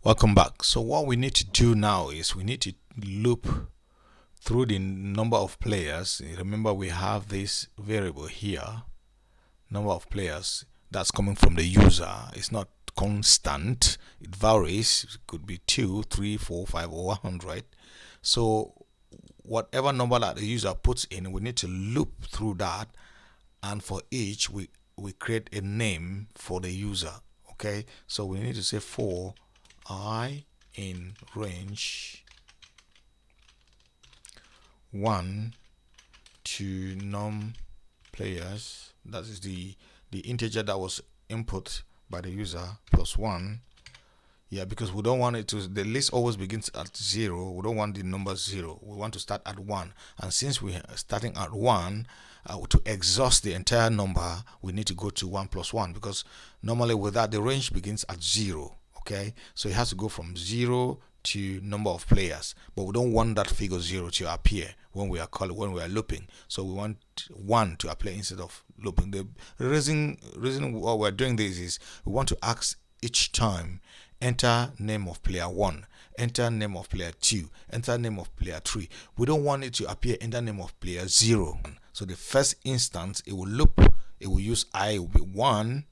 Welcome back. So what we need to do now is we need to loop through the number of players. Remember, we have this variable here, number of players, that's coming from the user. It's not constant, it varies. It could be 2, 3, 4, 5, or 100. So whatever number that the user puts in, we need to loop through that, and for each we create a name for the user. Okay, so we need to say for I in range 1 to num players, that is the integer that was input by the user, plus 1. Yeah, because we don't want it to, the list always begins at 0. We don't want the number 0. We want to start at 1. And since we are starting at 1, to exhaust the entire number, we need to go to 1 plus 1, because normally with that the range begins at 0. Okay, so it has to go from 0 to number of players, but we don't want that figure 0 to appear when we are looping. So we want 1 to appear instead of looping. The reason why we're doing this is we want to ask each time, enter name of player 1, enter name of player 2, enter name of player 3. We don't want it to appear enter name of player 0. So the first instance, it will loop, it will use I, it will be 1.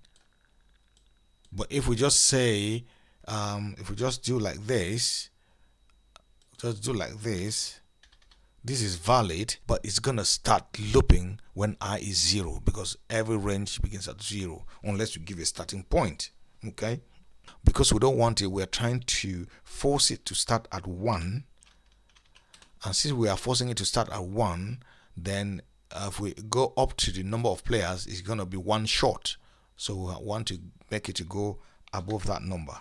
But if we just say, if we just do like this, this is valid, but it's gonna start looping when I is 0, because every range begins at 0 unless you give a starting point. Okay, because we don't want it, we're trying to force it to start at 1, and since we are forcing it to start at 1, then if we go up to the number of players, it's gonna be 1 short. So we want to make it to go above that number.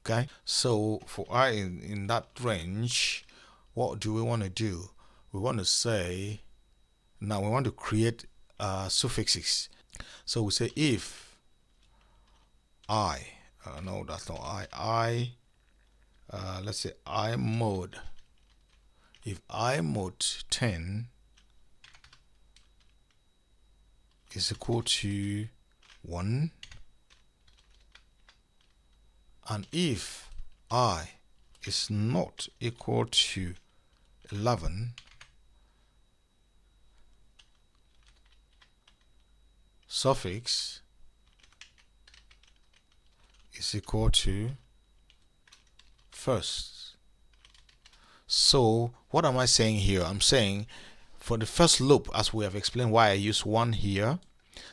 Okay, so for I in that range, what do we want to do? We want to say, now we want to create suffixes. So we say if I, no, that's not I, let's say I mode, if I mode 10 is equal to 1, and if I is not equal to 11, suffix is equal to first. So what am I saying here? I'm saying for the first loop, as we have explained why I use 1 here,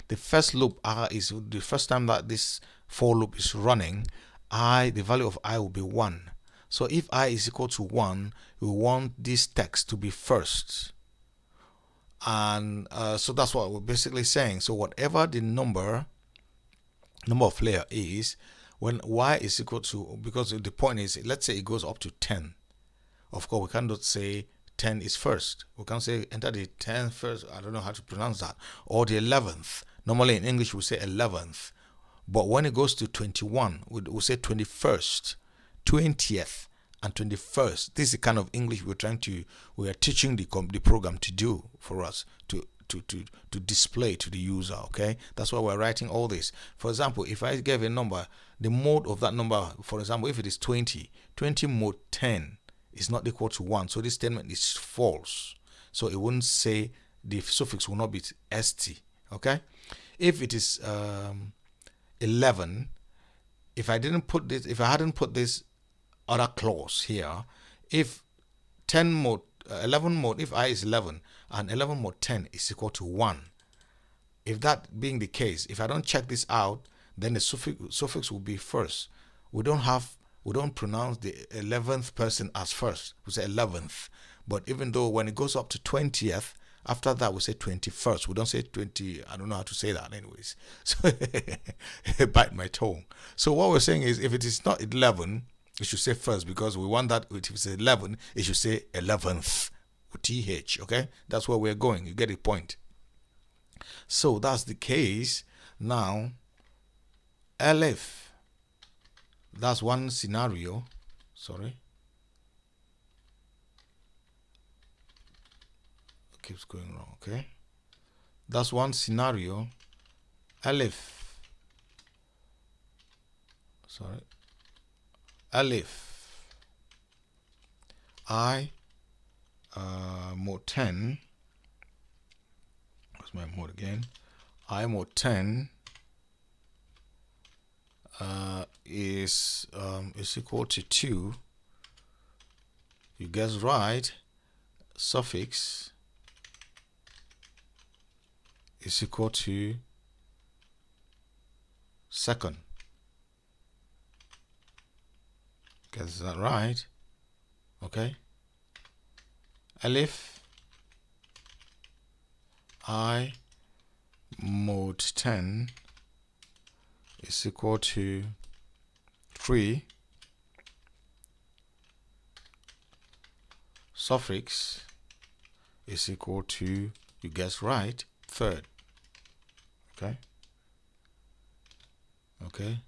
the first loop is the first time that this for loop is running, the value of I will be 1. So if I is equal to 1, we want this text to be first. And so that's what we're basically saying. So whatever the number of player is, when y is equal to, because the point is, let's say it goes up to 10. Of course, we cannot say 10 is first. We can say enter the 10th first. I don't know how to pronounce that. Or the 11th. Normally in English we say 11th. But when it goes to 21, we say 21st, 20th, and 21st. This is the kind of English we are teaching the program to do for us, to display to the user. Okay, that's why we're writing all this. For example, if I give a number, the mode of that number, for example, if it is 20 mode 10 is not equal to 1, so this statement is false. So it wouldn't say, the suffix will not be st. Okay, if it is 11, if I hadn't put this other clause here, if 10 mode 11 mode, if I is 11 and 11 mode 10 is equal to 1, if that being the case, if I don't check this out, then the suffix will be first. We don't pronounce the 11th person as first. We say 11th. But even though when it goes up to 20th, after that we say 21st. We don't say 20. I don't know how to say that anyways. So bite my tongue. So what we're saying is, if it is not 11, it should say first, because we want that. If it's 11, it should say 11th with th. Okay, that's where we're going. You get the point. So that's the case. Now elif, that's one scenario. Sorry, it keeps going wrong. Okay, that's one scenario. Elif, sorry, elif I mode 10. What's my mode again? I mode 10 is equal to 2. You guess right. Suffix is equal to second. Guess that right? Okay. Elif I mode 10 is equal to 3. Suffix is equal to, you guess right, third. Okay. Okay.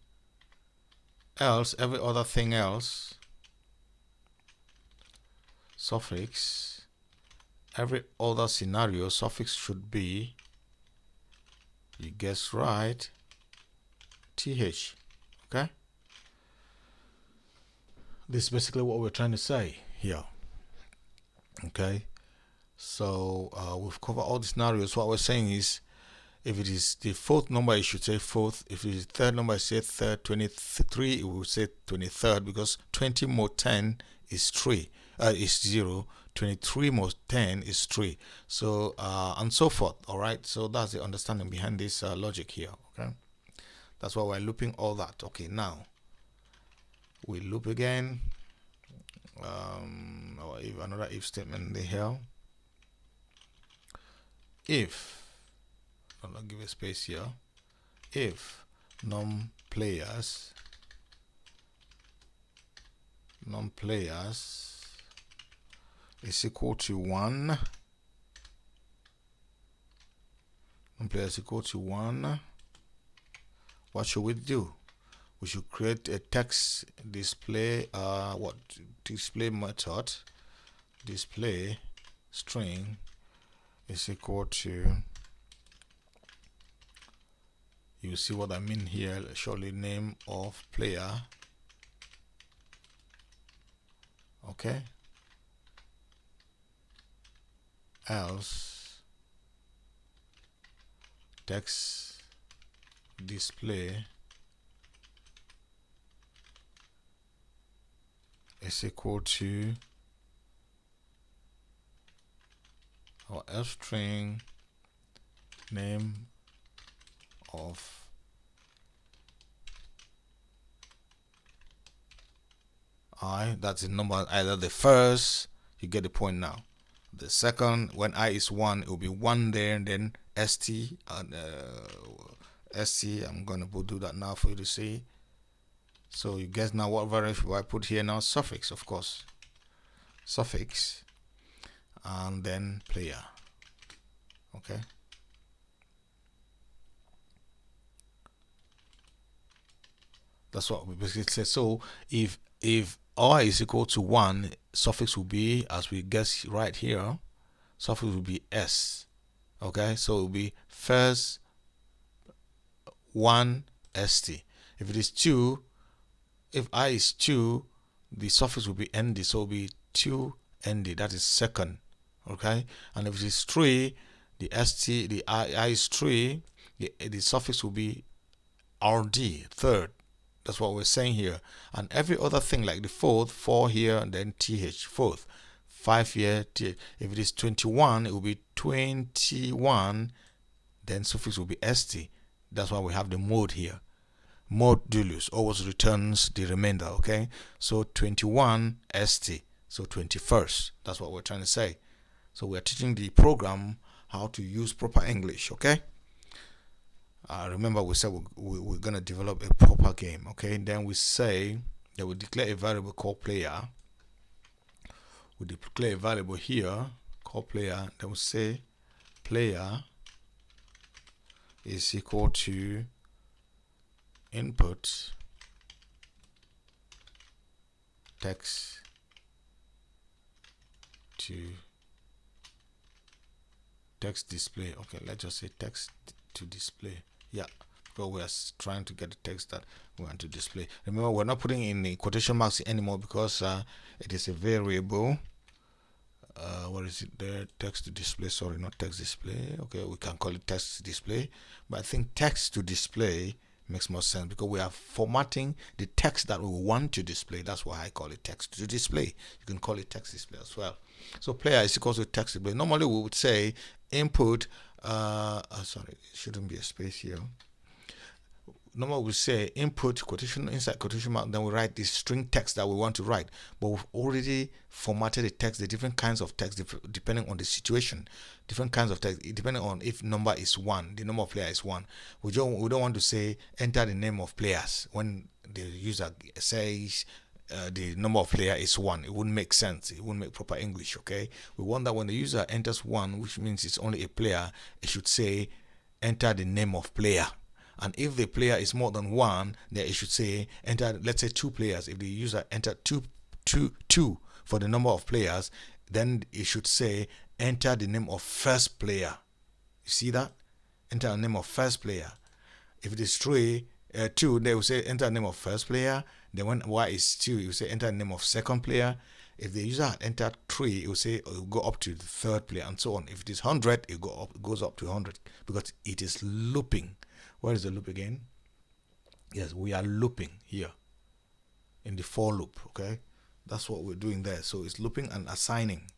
Else, every other thing else, suffix, every other scenario, suffix should be, you guess right, th. Okay. This is basically what we're trying to say here. Okay. So we've covered all the scenarios. What we're saying is, if it is the fourth number, it should say fourth. If it is the third number, it say third. 23, it will say 23rd, because 20 more 10 is 3. Is 0. 23 more 10 is 3. So and so forth. All right. So that's the understanding behind this logic here. Okay. That's why we're looping all that. Okay. Now we loop again. Or if another if statement in here. If, I'll give a space here, if num players is equal to 1, num players equal to 1, what should we do? We should create a text display display method. Display string is equal to, you see what I mean here, surely name of player. Okay. Else text display is equal to our else string name of I. That's the number, either the first, you get the point now. The second, when I is 1, it will be 1 there, and then st and st. I'm gonna do that now for you to see. So you guess now what variable I put here now? Suffix, of course. Suffix, and then player. Okay. That's what we basically said. So if I is equal to 1, suffix will be, as we guess right here, suffix will be s. Okay, so it will be first 1 st. If it is 2, if I is 2, the suffix will be nd, so it will be 2 nd. That is second. Okay, and if it is 3, the st, the I is 3, the suffix will be rd, third. That's what we're saying here. And every other thing, like the fourth, 4 here, and then th, fourth, 5 here, th. If it is 21, it will be 21, then suffix will be st. That's why we have the mode here. Modulus always returns the remainder. Okay, so 21 st, so 21st. That's what we're trying to say. So we're teaching the program how to use proper English. Okay. Remember, we said we're going to develop a proper game. Okay, then we say that we declare a variable called player. We declare a variable here called player. Then we say player is equal to input text to text display. Okay, let's just say text to display. Yeah, because we are trying to get the text that we want to display. Remember, we're not putting in the quotation marks anymore because it is a variable. What is it there? Text to display. Sorry, not text display. Okay, we can call it text display, but I think text to display makes more sense because we are formatting the text that we want to display. That's why I call it text to display. You can call it text display as well. So player is equal to text display. Normally we would say input. Sorry, it shouldn't be a space here. Normally we say input quotation inside quotation mark, then we write the string text that we want to write, but we've already formatted the text, the different kinds of text depending on the situation, different kinds of text depending on if number is 1, the number of player is 1. We don't want to say enter the name of players when the user says the number of player is 1. It wouldn't make sense, it wouldn't make proper English. Okay, we want that when the user enters 1, which means it's only a player, it should say enter the name of player. And if the player is more than 1, then it should say enter, let's say 2 players. If the user entered two for the number of players, then it should say enter the name of first player. You see that? Enter the name of first player. If it is 2, they will say enter the name of first player. Then when Y is 2, you say enter the name of second player. If the user had entered 3, it will say it will go up to the third player, and so on. If it is 100, it goes up to 100 because it is looping. Where is the loop again? Yes, we are looping here in the for loop. Okay, that's what we're doing there. So it's looping and assigning.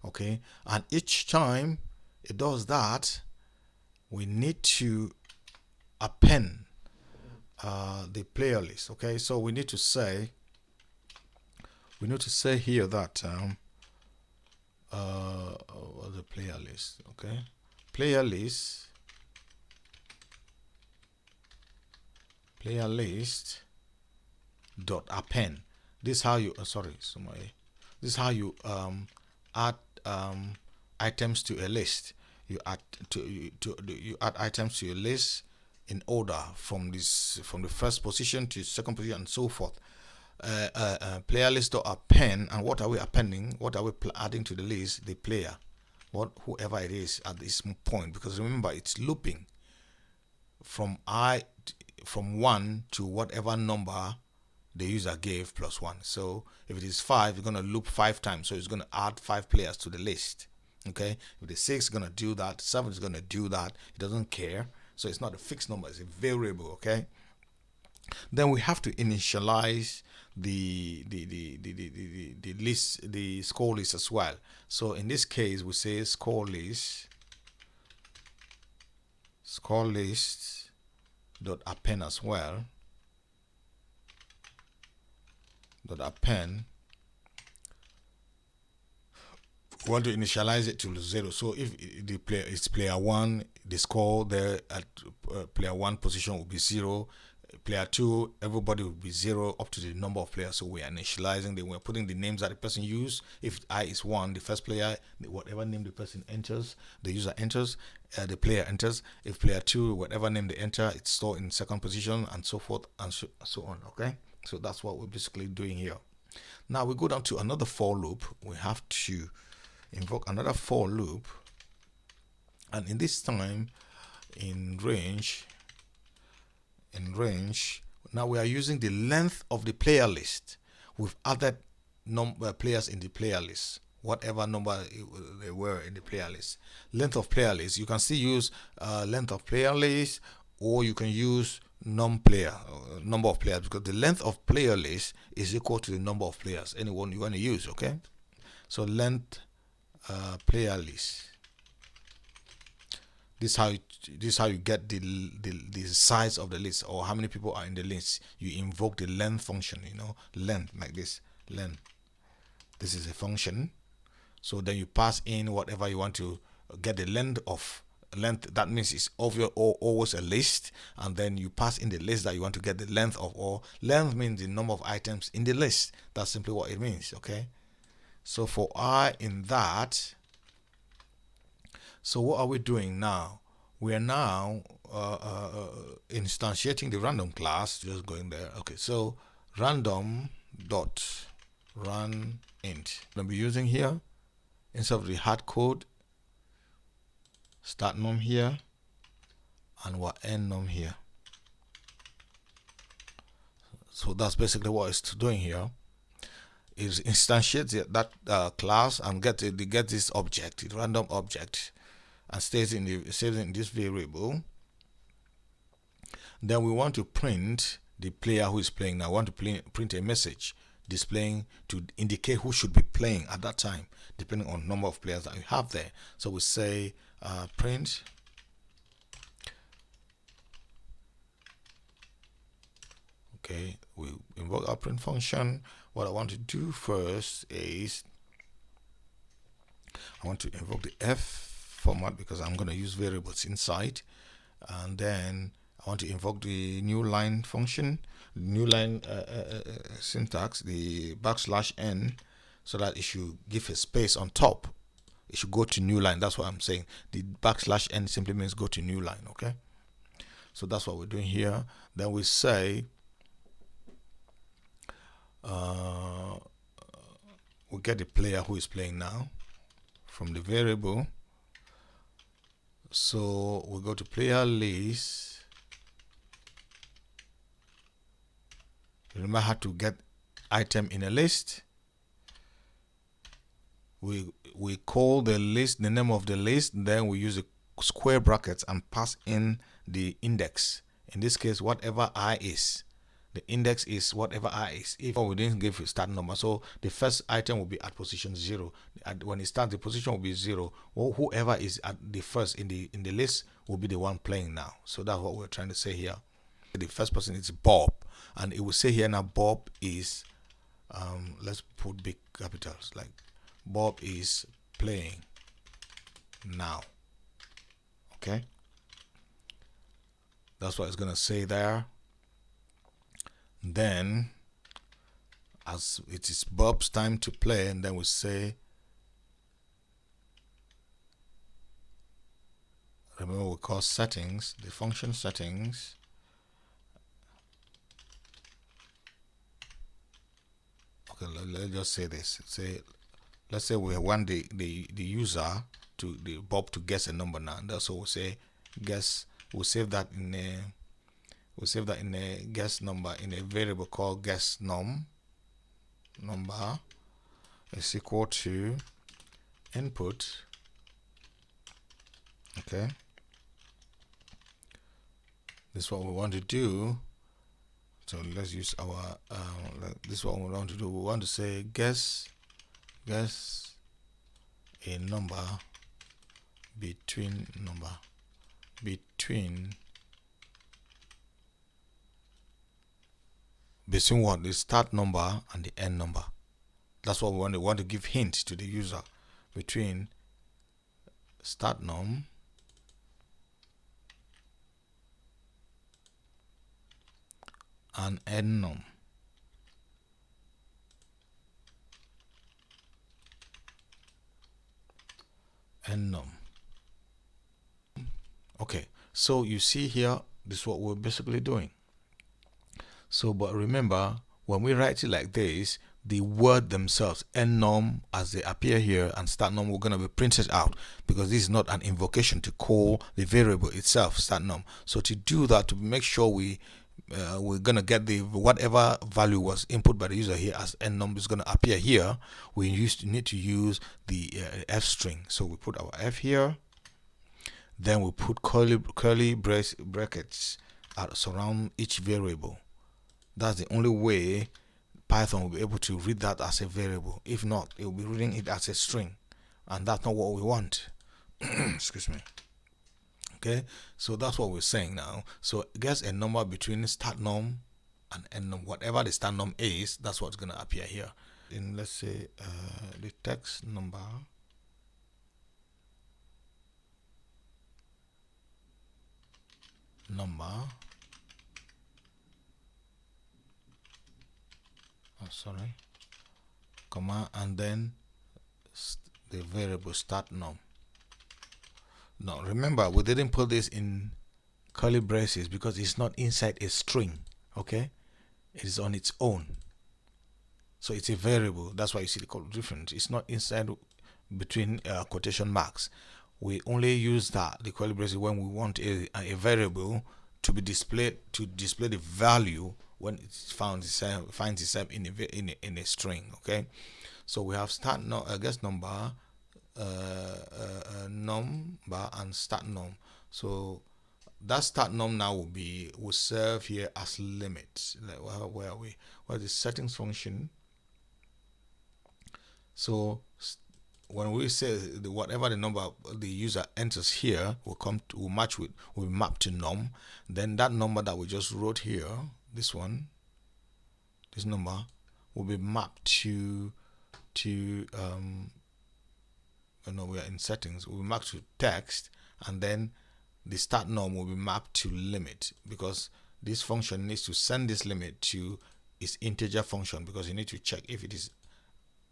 Okay, and each time it does that, we need to append the player list. Okay, so we need to say here that the player list. Okay, player list dot append. This is how you this is how you add items to a list. You add items to a list in order from the first position to second position and so forth. Player list dot append, and what are we appending? What are we adding to the list? The player, whoever it is at this point, because remember it's looping from 1 to whatever number the user gave plus 1. So if it is 5, you're going to loop 5 times, so it's going to add 5 players to the list. Okay, if it is 6, it's going to do that. 7 is going to do that. It doesn't care. So it's not a fixed number, it's a variable. Okay, then we have to initialize the list, the score list as well. So in this case we say score list dot append as well. Dot append. We want to initialize it to 0. So if the player is player 1, the score there at player 1 position will be 0. Player 2, everybody will be 0 up to the number of players. So we are initializing them. We're putting the names that the person used. If I is 1, the first player, whatever name the person enters, the user enters, the player enters. If player 2, whatever name they enter, it's stored in second position, and so forth and so on. Okay, so that's what we're basically doing here. Now we go down to another for loop. We have to invoke another for loop, and in this time in range, now we are using the length of the player list. We've added players in the player list, whatever number they were in the player list. Length of player list, you can still use length of player list, or you can use number of players, because the length of player list is equal to the number of players, anyone you want to use. Okay, so length player list. This is how you get the size of the list, or how many people are in the list. You invoke the length function, length, like this, length. This is a function. So then you pass in whatever you want to get the length of. Length, that means it's always a list, and then you pass in the list that you want to get the length of. Or length means the number of items in the list. That's simply what it means. Okay, so for I in that, so what are we doing now? We are now instantiating the random class. Just going there. Okay, so random dot run int. I'll be using here, instead of the hard code, start num here and what end num here. So that's basically what it's doing here. Is instantiate that class and get this object, a random object, and stays in this variable. Then we want to print the player who is playing. Now I want to print a message displaying to indicate who should be playing at that time, depending on number of players that you have there. So we say print okay, we invoke our print function. What I want to do first is I want to invoke the F format because I'm going to use variables inside, and then I want to invoke the new line function, new line syntax, the \n, so that it should give a space on top. It should go to new line. That's what I'm saying. The \n simply means go to new line. Okay, so that's what we're doing here. Then we say we get the player who is playing now from the variable. So we go to player list. Remember how to get item in a list. We call the list, the name of the list, then we use the square brackets and pass in the index. In this case, whatever I is. The index is whatever I is. If we didn't give a start number, so the first item will be at position 0. When it starts, the position will be 0. Or whoever is at the first in the list will be the one playing now. So that's what we're trying to say here. The first person is Bob, and it will say here now Bob is let's put big capitals, like Bob is playing now. Okay, that's what it's gonna say there. Then as it is Bob's time to play, and then we say, remember we call settings, the function settings. Okay, let's just say this. Let's say we want the user to Bob to guess a number now. That's what we'll say guess. We'll save that in a guess number in a variable called guess number is equal to input. Okay, this is what we want to do. So let's use our this is what we want to do. We want to say guess a number between what? The start number and the end number. That's what we want. We want to give hint to the user between start num and end num. Okay, so you see here, this is what we're basically doing. So, but remember, when we write it like this, the word themselves, end num as they appear here and start num, we're going to be printed out because this is not an invocation to call the variable itself, start num. So to do that, to make sure we're going to get the whatever value was input by the user here as end num is going to appear here, we need to use the f string. So we put our f here, then we put curly brackets surround each variable. That's the only way Python will be able to read that as a variable. If not, it will be reading it as a string, and that's not what we want. Excuse me. Okay, so that's what we're saying now. So guess a number between start num and end num. Whatever the start num is, that's what's going to appear here. In, let's say, the text number comma, and then the variable start num. Now remember, we didn't put this in curly braces because it's not inside a string. Okay, it is on its own, so it's a variable. That's why you see the color different. It's not inside between quotation marks. We only use the curly braces when we want a variable to be displayed, to display the value when it finds itself in a string. Okay, so we have guess number, number, and start num. So that start num now will serve here as limit. Like, where are we? Well, the settings function. So when we say whatever the number the user enters here will map to num, then that number that we just wrote here, this number will be mapped to we are in settings, will be mapped to text, and then the start num will be mapped to limit, because this function needs to send this limit to its integer function, because you need to check if it is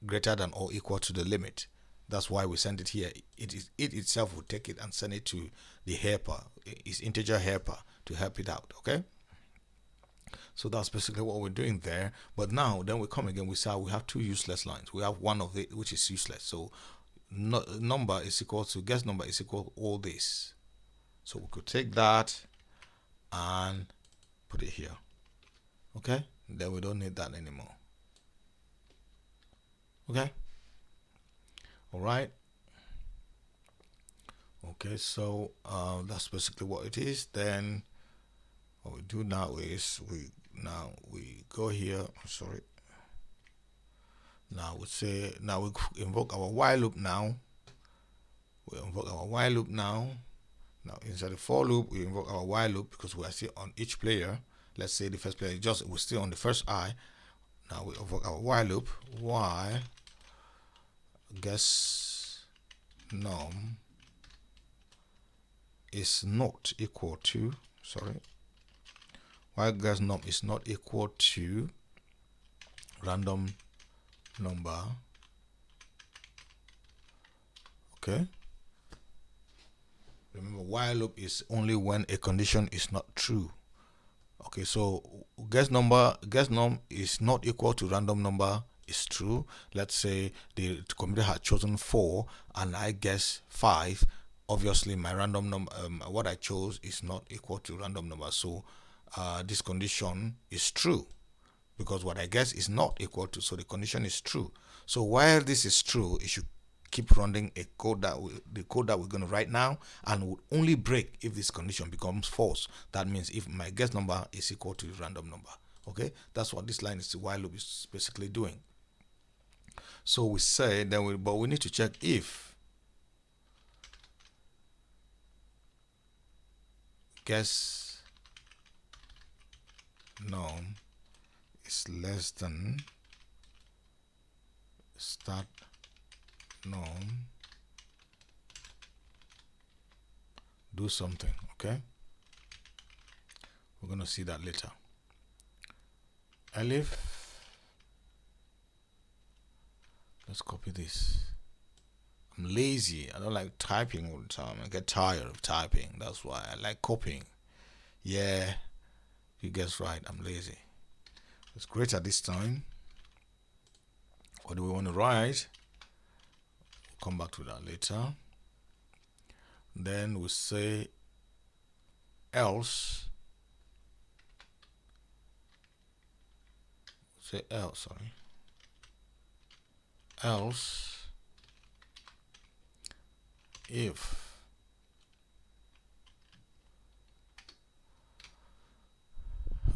greater than or equal to the limit. That's why we send it here. It itself will take it and send it to the helper, its integer helper, to help it out. Okay, so that's basically what we're doing there. But now then we come again, we say we have two useless lines. We have one of it which is useless. So number is equal to guess number is equal to all this. So we could take that and put it here. Okay, then we don't need that anymore. Okay, all right. Okay, so that's basically what it is. Then what we do now is we go here. Sorry. Now we invoke our while loop now. We invoke our while loop now. Now inside the for loop, we invoke our while loop because we are still on each player. Let's say the first player we're still on the first I. Now we invoke our while loop. While guess num is not equal to, while guess num is not equal to random number. Okay, remember, while loop is only when a condition is not true. Okay, so guess num is not equal to random number is true. Let's say the computer had chosen 4 and I guess 5. Obviously my random number, what I chose, is not equal to random number. So this condition is true because what I guess is not equal to, so the condition is true. So while this is true, it should keep running the code that we're going to write now, and would only break if this condition becomes false. That means if my guess number is equal to random number. Okay, that's what this line is, the while loop is basically doing. So we say that but we need to check if guess num is less than start num, do something. Okay, we're gonna see that later. Elif, let's copy this. I'm lazy. I don't like typing all the time. I get tired of typing. That's why I like copying. Yeah, you guess right. I'm lazy. It's greater this time. What do we want to write? We'll come back to that later. Then we say else. Say else, sorry. Else if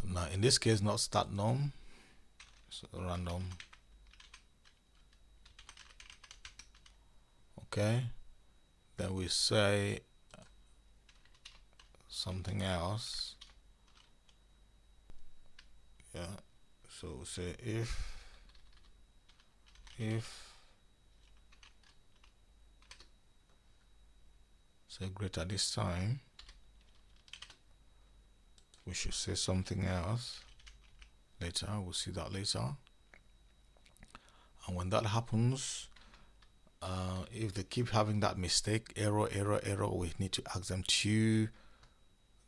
now in this case not start num, so random. Okay, then we say something else. Yeah, so we say if say greater this time, we should say something else later. We'll see that later. And when that happens, if they keep having that mistake, error, we need to ask them to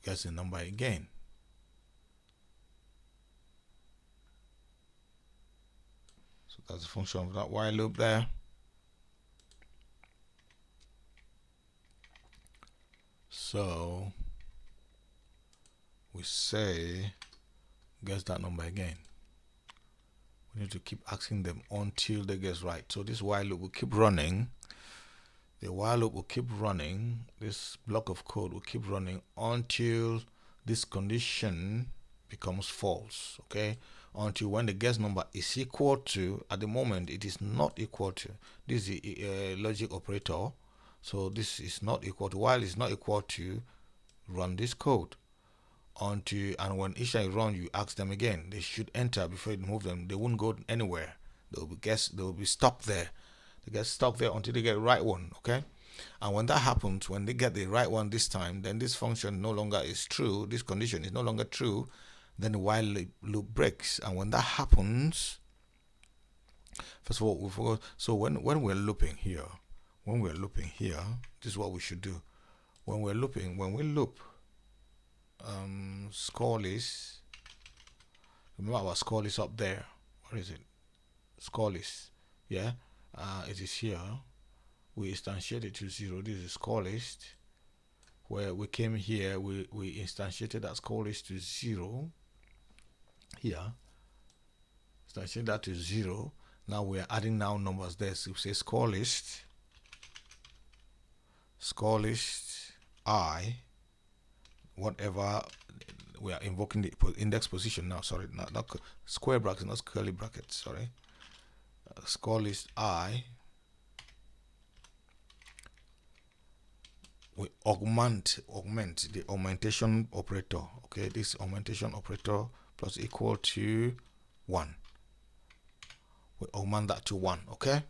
guess the number again. So that's the function of that while loop there. So we say guess that number again. We need to keep asking them until they guess right. So this while loop will keep running. The while loop will keep running. This block of code will keep running until this condition becomes false. Okay, until when the guess number is equal to, at the moment it is not equal to, this is a logic operator, so this is not equal to, while it's not equal to, run this code until, and when each time you run, you ask them again. They should enter before you move them. They won't go anywhere. They will be stuck there. They get stuck there until they get the right one. Okay, and when that happens, when they get the right one this time, then this function no longer is true. This condition is no longer true. Then the while loop breaks, and when that happens, first of all, we forgot. So when we're looping here, this is what we should do. When we loop, score list. Remember our score list up there. What is it? Score list. Yeah, it is here. We instantiate it to 0. This is score list. Where we came here, we instantiated that score list to 0. Here, instantiate that to 0. Now we are adding now numbers there. So we say score list I, whatever. We are invoking the index position now. Sorry, not square brackets, not curly brackets. Sorry, score list I. We augment the augmentation operator. Okay, this augmentation operator plus equal to 1. We augment that to 1. Okay,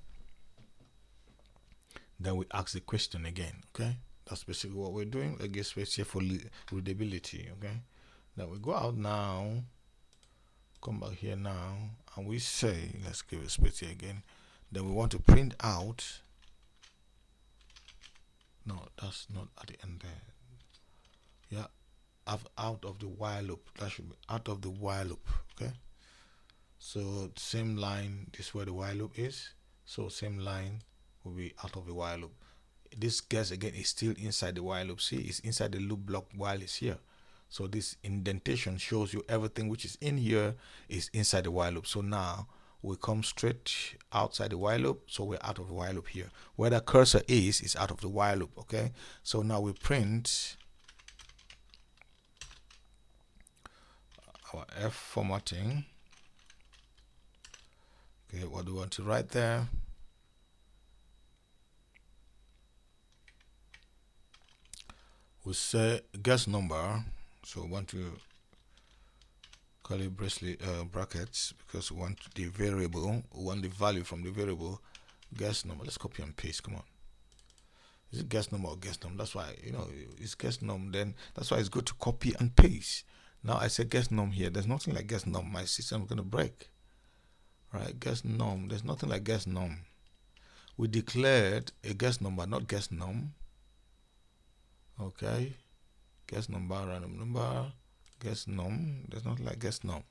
then we ask the question again. Okay, that's basically what we're doing. Let's get space here for readability. Okay, then we go out now, come back here now, and we say, let's give it space here again. Then we want to print out. No, that's not at the end there. Yeah, out of the while loop. That should be out of the while loop. Okay, so same line, this is where the while loop is, so same line will be out of the while loop. This guess again is still inside the while loop. See, it's inside the loop block while it's here. So this indentation shows you everything which is in here is inside the while loop. So now we come straight outside the while loop, so we're out of the while loop here. Where the cursor is out of the while loop. Okay, so now we print our F formatting. Okay, what do we want to write there? We say guess number, so we want to curly brackets because we want the variable, we want the value from the variable guess number. Let's copy and paste. Come on, is it guess number or guess num? That's why, you know, it's guess num. Then that's why it's good to copy and paste. Now I say guess num here. There's nothing like guess num. My system is gonna break. Right, guess num. There's nothing like guess num. We declared a guess number, not guess num. Okay, guess number, random number, guess num. There's nothing like guess num.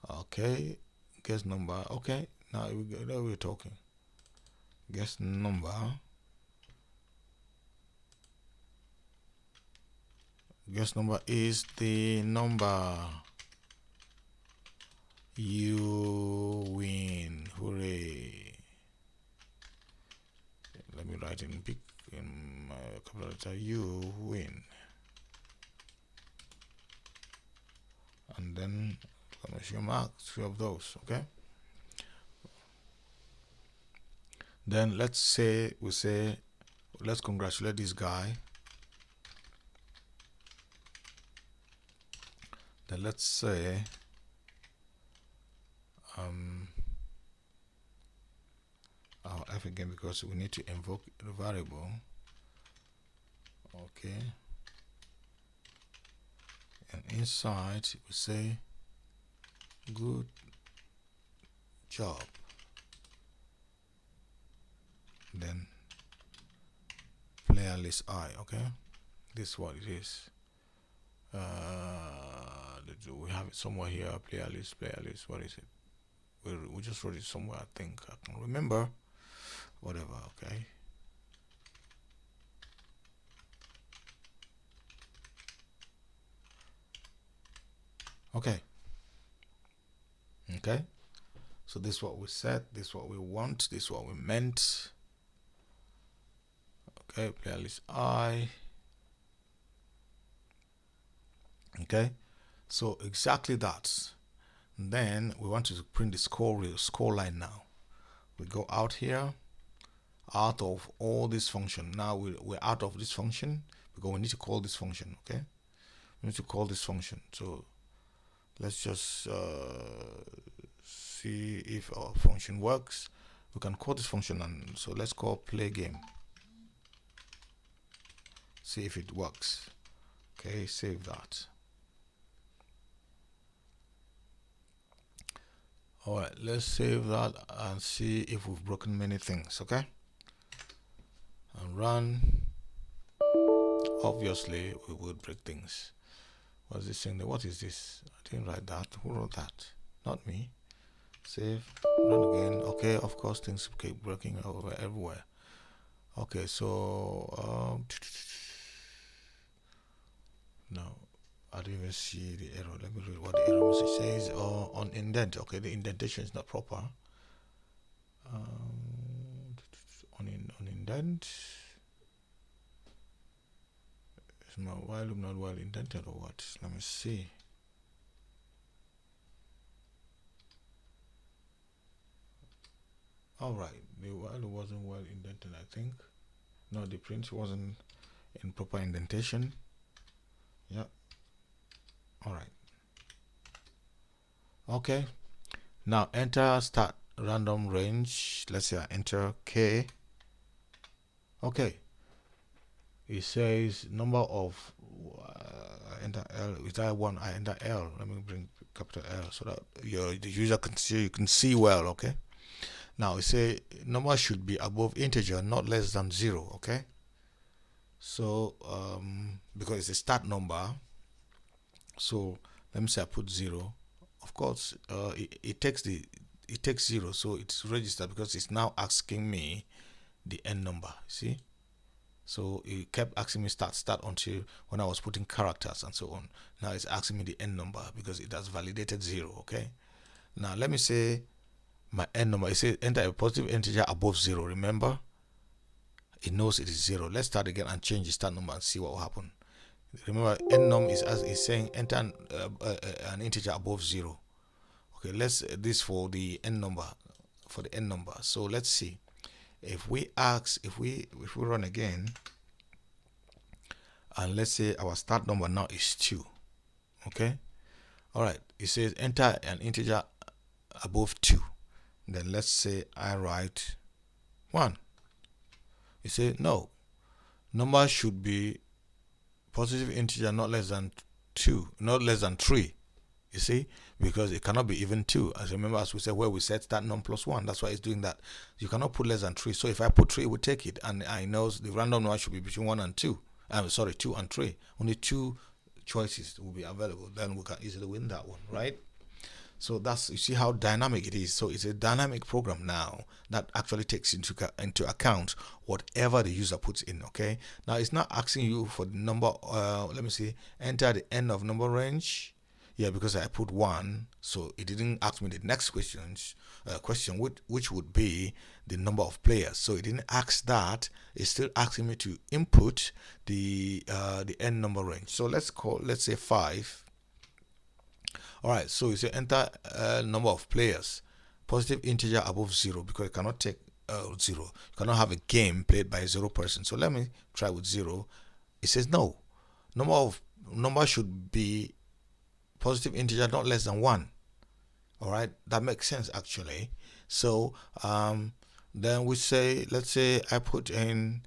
Okay, guess number. Okay, now we're talking. Guess number. Guess number is the number. You win. Hooray. Let me write in big in my capital letter. You win. And then exclamation mark, 3 of those. Okay, then let's say let's congratulate this guy. Then let's say our F again, because we need to invoke the variable. Okay, and inside we say good job. Then player list I. Okay, this is what it is. We have it somewhere here. Player list. What is it? We just wrote it somewhere. I think I can remember. Whatever. Okay. Okay. Okay, so this is what we said, this is what we want, this is what we meant. Okay, player list I. Okay, so exactly that. Then we want to print the score line. Now we go out here, out of all this function. Now we're out of this function because we need to call this function. Okay, we need to call this function. So let's just see if our function works. We can call this function, and so let's call play game. See if it works. Okay, save that. All right, let's save that and see if we've broken many things. Okay, and run. Obviously we would break things. What's this thing? What is this? I didn't write that. Who wrote that? Not me. Save, run again. Okay, of course things keep breaking over everywhere. Okay, so no, I don't even see the error. Let me read what the error message says. On indent. Okay, the indentation is not proper. On indent. Is my while loop not well indented or what? Let me see. All right, the while wasn't well indented, I think. No, the print wasn't in proper indentation. Yeah. All right. Okay. Now enter start random range. Let's say I enter K. Okay. It says number of I enter L. Is that one? I enter L. Let me bring capital L so that the user can see. You can see well. Okay. Now it say number should be above integer, not less than 0. Okay. So because it's a start number, so let me say I put 0. Of course, it takes 0, so it's registered because it's now asking me the end number. See, so it kept asking me start until when I was putting characters and so on. Now it's asking me the end number because it has validated 0. Okay. Now let me say my end number. It says enter a positive integer above 0. Remember, it knows it is 0. Let's start again and change the start number and see what will happen. Remember, end num is saying enter an integer above 0. Okay, let's this for the end number, so let's see if we run again, and let's say our start number now is 2. Okay, all right, it says enter an integer above 2. Then let's say I write 1. You say no, number should be positive integer, not less than 2, not less than 3. You see, because it cannot be even 2. As remember, as we said, where we set start num plus 1, that's why it's doing that. You cannot put less than 3. So if I put 3, it will take it, and I know the random number should be between 1 and 2. I'm sorry, 2 and 3. Only 2 choices will be available. Then we can easily win that one, right? So that's, you see how dynamic it is. So it's a dynamic program now that actually takes into account whatever the user puts in. Okay, now it's not asking you for the number. Let me see, enter the end of number range. Yeah, because I put 1, so it didn't ask me the next question, which would be the number of players. So it didn't ask that. It's still asking me to input the end number range. So let's say 5. All right, so you say enter number of players, positive integer above 0, because it cannot take 0. You cannot have a game played by a 0 person. So let me try with 0. It says no, number should be positive integer, not less than 1. All right, that makes sense actually. So then we say, let's say I put in,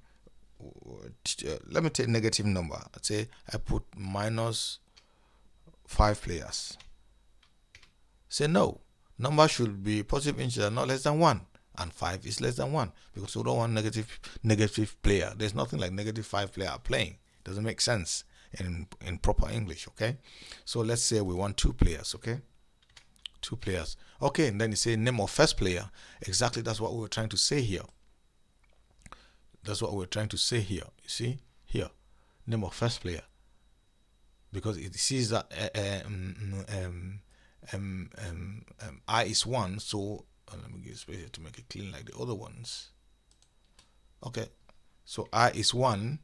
let me take negative number. Let's say I put minus 5 players. Say no, number should be positive integer, not less than 1, and 5 is less than 1, because we don't want negative player. There's nothing like negative 5 player playing. Doesn't make sense in proper English. Okay, so let's say we want 2 players. Okay, 2 players. Okay, and then you say name of first player. Exactly, that's what we were trying to say here. That's what we're trying to say here. You see here, name of first player, because it sees that I is 1, so let me give space here to make it clean like the other ones. Okay, so I is 1.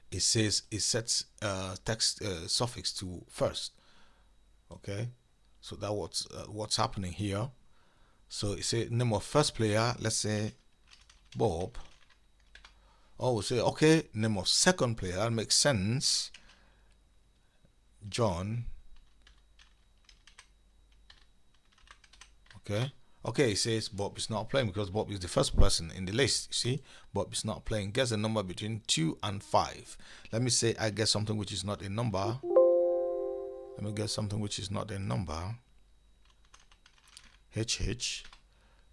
It says it sets text suffix to first. Okay, so that what's happening here. So it say name of first player, let's say Bob. Oh, we say okay, name of second player, that makes sense, John. Okay, it says Bob is not playing because Bob is the first person in the list. You see, Bob is not playing. Guess a number between 2 and 5. Let me say I guess something which is not a number. Let me guess something which is not a number. HH.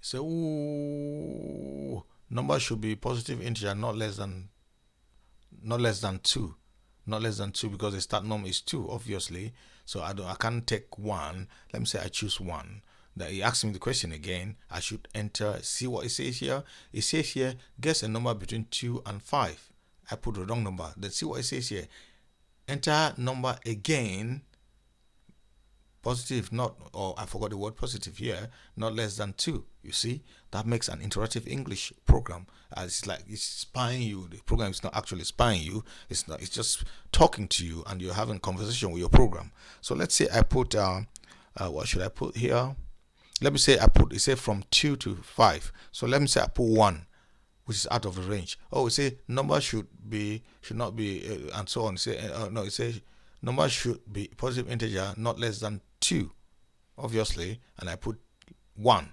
Say, ooh, number should be positive integer, not less than 2. Not less than 2 because the start number is 2, obviously. So I can't take 1. Let me say I choose 1. That he asks me the question again. I should enter. See what it says here. It says here, guess a number between 2 and 5. I put the wrong number. Let's see what it says here. Enter number again. Positive, not, or I forgot the word positive here, not less than 2. You see, that makes an interactive English program. It's like it's spying you. The program is not actually spying you. It's not. It's just talking to you, and you're having conversation with your program. So let's say I put what should I put here? Let me say it say from 2 to 5. So let me say I put 1, which is out of the range. Oh, it say number should not be and so on. Say no, it says number should be positive integer, not less than 2, obviously, and I put 1,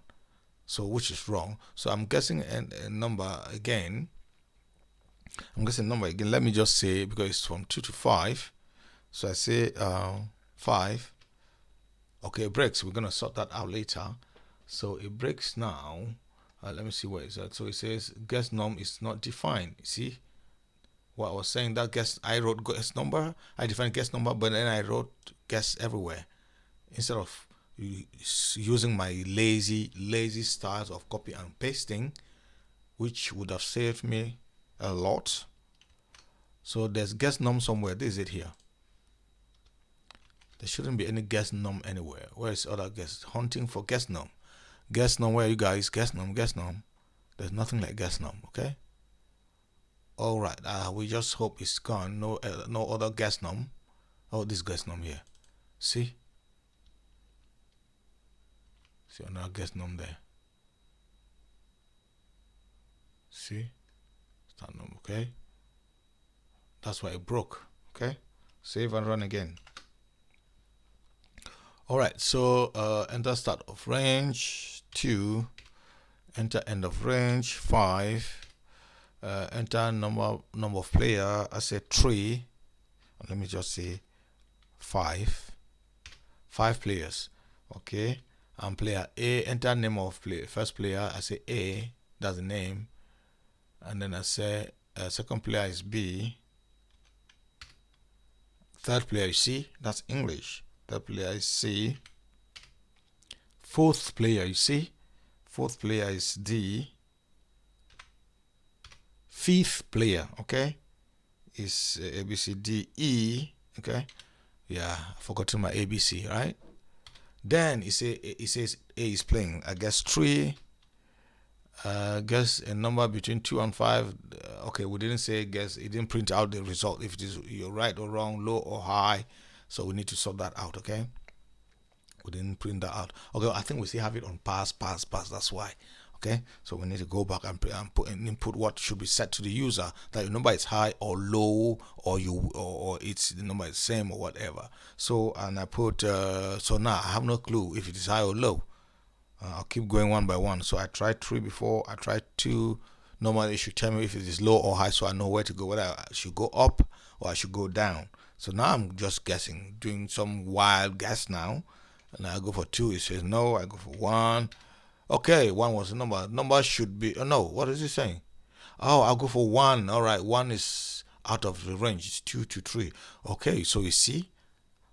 so which is wrong. So I'm guessing a number again. Let me just say, because it's from 2 to 5, so I say 5. Okay, it breaks. We're gonna sort that out later. So it breaks now. Let me see where it's at. So it says guess num is not defined. See what I was saying? That I wrote guess number. I defined guess number, but then I wrote guess everywhere instead of using my lazy styles of copy and pasting, which would have saved me a lot. So there's guess num somewhere. This is it here. There shouldn't be any guess num anywhere. Where is other guess? Hunting for guess num. Guess num, where are you guys? Guess num. There's nothing like guess num, okay? Alright, we just hope it's gone. No other guess num. Oh, this guess num here. See another guess num there. See? Start num, okay? That's why it broke, okay? Save and run again. Alright, so enter start of range 2, enter end of range 5, enter number of player. I say 3. Let me just say 5 players, okay? And player A, enter name of first player. I say A, that's the name, and then I say second player is B, third player is C, that's English. Third player is C. Fourth player, you see, fourth player is D. Fifth player, okay, is A, B, C, D, E, okay. Yeah, I forgot my ABC, right? Then it says A is playing. I guess 3. Guess a number between 2 and 5. Okay, we didn't say guess. It didn't print out the result if it is you're right or wrong, low or high. So we need to sort that out, okay? We didn't print that out. Okay, I think we still have it on pass. That's why. Okay, so we need to go back and put an input what should be set to the user, that your number is high or low, or it's the number is same or whatever. So and I put so now I have no clue if it is high or low. I'll keep going one by one. So I tried 3 before. I tried 2. Normally it should tell me if it is low or high, so I know where to go, whether I should go up or I should go down. So now I'm just guessing, doing some wild guess now. And I go for 2. It says no. I go for 1. Okay, 1 was the number. Number should be. Oh no, what is it saying? Oh, I'll go for 1. All right, 1 is out of the range. It's 2 to 3. Okay, so you see,